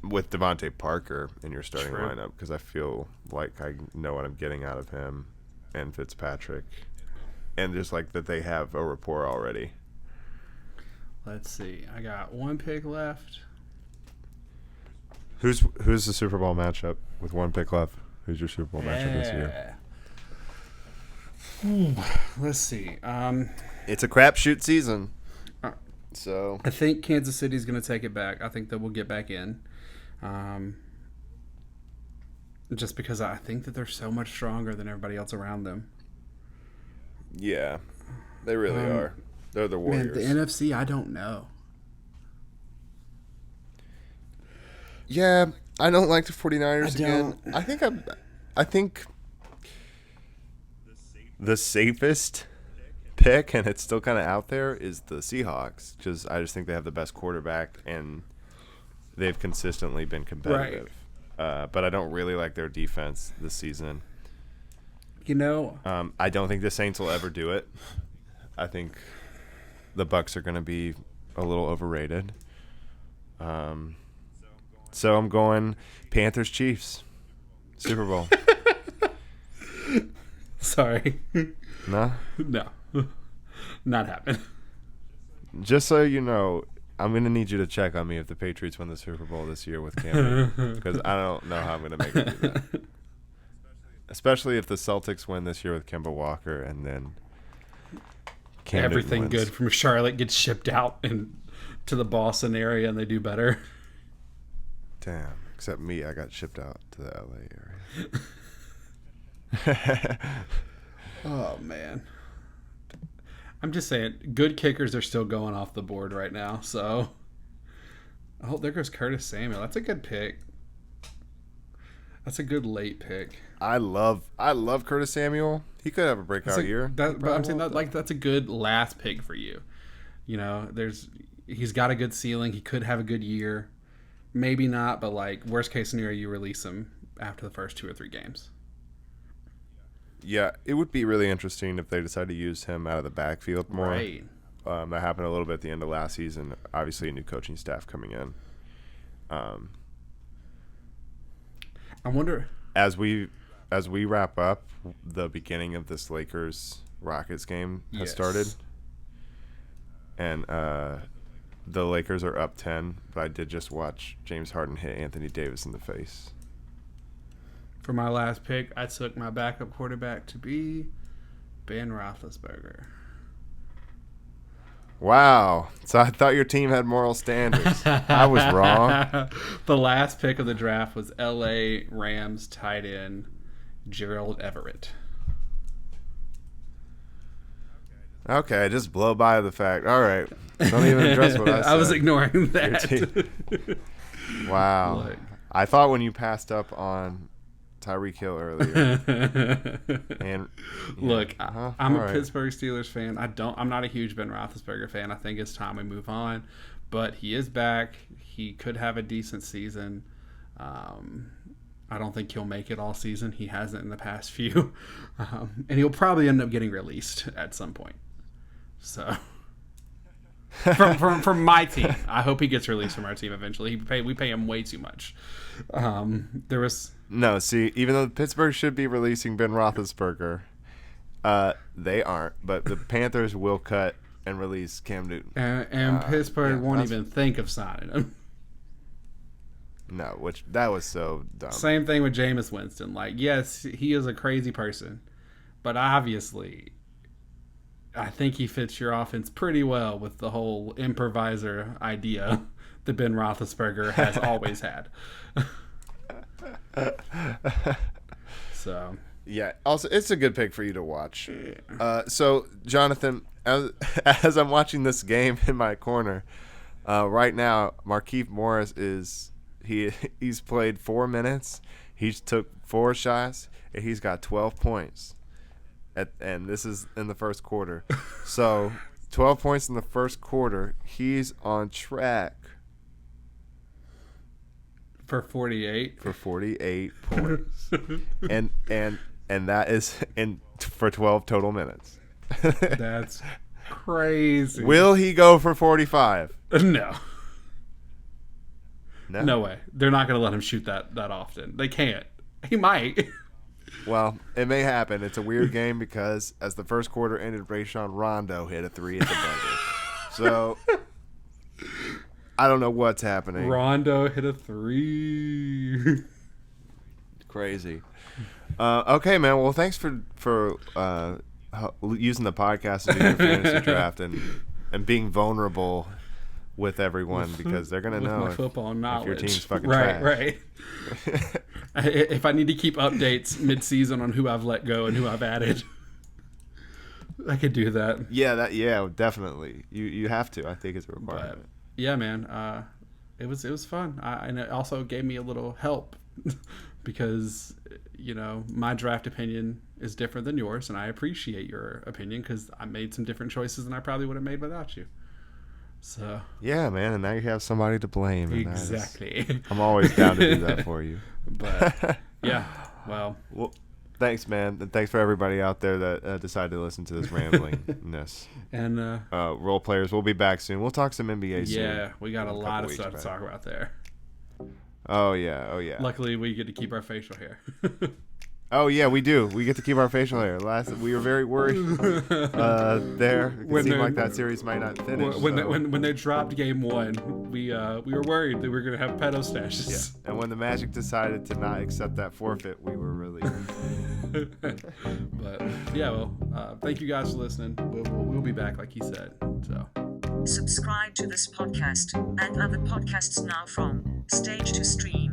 with Devontae Parker in your starting lineup because I feel like I know what I'm getting out of him and Fitzpatrick. And just like that they have a rapport already. Let's see. I got one pick left. Who's the Super Bowl matchup with one pick left? Who's your Super Bowl matchup this year? Let's see. It's a crapshoot season. So I think Kansas City's going to take it back. I think that we'll get back in. Just because I think that they're so much stronger than everybody else around them. Yeah, they really are. They're the Warriors. Man, the NFC, I don't know. Yeah, I don't like the 49ers again. I think the safest pick, and it's still kind of out there, is the Seahawks. Because I just think they have the best quarterback, and they've consistently been competitive. But I don't really like their defense this season. You know, I don't think the Saints will ever do it. I think the Bucs are going to be a little overrated. So I'm going Panthers Chiefs Super Bowl. Sorry. No? No. Not happening. Just so you know, I'm gonna need you to check on me if the Patriots win the Super Bowl this year with Cam Newton, because I don't know how I'm gonna make them do that. Especially if the Celtics win this year with Kemba Walker, and then Cam Newton Everything wins. good from Charlotte gets shipped out and to the Boston area, and they do better. Damn. Except me, I got shipped out to the LA area. Oh man. I'm just saying, good kickers are still going off the board right now. So, oh, there goes Curtis Samuel. That's a good pick. That's a good late pick. I love Curtis Samuel. He could have a breakout year. But I'm saying that's a good last pick for you. You know, he's got a good ceiling. He could have a good year. Maybe not, but like worst case scenario, you release him after the first 2 or 3 games. Yeah, it would be really interesting if they decide to use him out of the backfield more. Right. That happened a little bit at the end of last season. Obviously, a new coaching staff coming in. I wonder, as we wrap up, the beginning of this Lakers Rockets game has started, and the Lakers are up 10. But I did just watch James Harden hit Anthony Davis in the face. for my last pick, I took my backup quarterback to be Ben Roethlisberger. Wow. So I thought your team had moral standards. I was wrong. The last pick of the draft was L.A. Rams tight end Gerald Everett. Okay, just blow by the fact. All right. Don't even address what I said. I was ignoring that. Wow. Look. I thought when you passed up on Tyreek Hill earlier. And Look, I'm a right. Pittsburgh Steelers fan. I'm not a huge Ben Roethlisberger fan. I think it's time we move on. But he is back. He could have a decent season. I don't think he'll make it all season. He hasn't in the past few. And he'll probably end up getting released at some point. So from my team, I hope he gets released from our team eventually. We pay him way too much. No, see, even though Pittsburgh should be releasing Ben Roethlisberger, they aren't. But the Panthers will cut and release Cam Newton. And Pittsburgh won't even think of signing him. No, that was so dumb. Same thing with Jameis Winston. Like, yes, he is a crazy person, but obviously, I think he fits your offense pretty well with the whole improviser idea that Ben Roethlisberger has always had. So yeah, also it's a good pick for you to watch. So Jonathan, as I'm watching this game in my corner right now, Markieff Morris he's played 4 minutes. He's took 4 shots and he's got 12 points. And this is in the first quarter. So 12 points in the first quarter. He's on track for 48. For 48 points. and that is for 12 total minutes. That's crazy. Will he go for 45? No. No way. They're not going to let him shoot that often. They can't. He might. Well, it may happen. It's a weird game because as the first quarter ended, Rajon Rondo hit a 3 at the buzzer. So I don't know what's happening. Rondo hit a 3. Crazy. Okay, man. Well, thanks for using the podcast to do your fantasy draft and being vulnerable with everyone because they're gonna know if your team's fucking trash. Right. If I need to keep updates mid-season on who I've let go and who I've added, I could do that. Yeah, definitely. You have to. I think it's a requirement. But, yeah, man. It was fun, and it also gave me a little help because my draft opinion is different than yours, and I appreciate your opinion because I made some different choices than I probably would have made without you. So yeah, man, and now you have somebody to blame. Exactly. I'm always down to do that for you. But yeah, well, thanks, man, and thanks for everybody out there that decided to listen to this ramblingness. And role players, we'll be back soon. We'll talk some NBA soon. Yeah, we got a lot of stuff to talk about there. Oh yeah. Luckily, we get to keep our facial hair. Oh yeah, we do. We get to keep our facial hair. We were very worried there. It seemed like that series might not finish. When they dropped game 1, we were worried that we were gonna have pedo stashes. Yeah. And when the Magic decided to not accept that forfeit, we were really. But yeah, well, thank you guys for listening. We'll be back, like he said. So Subscribe to this podcast and other podcasts now from Stage to Stream.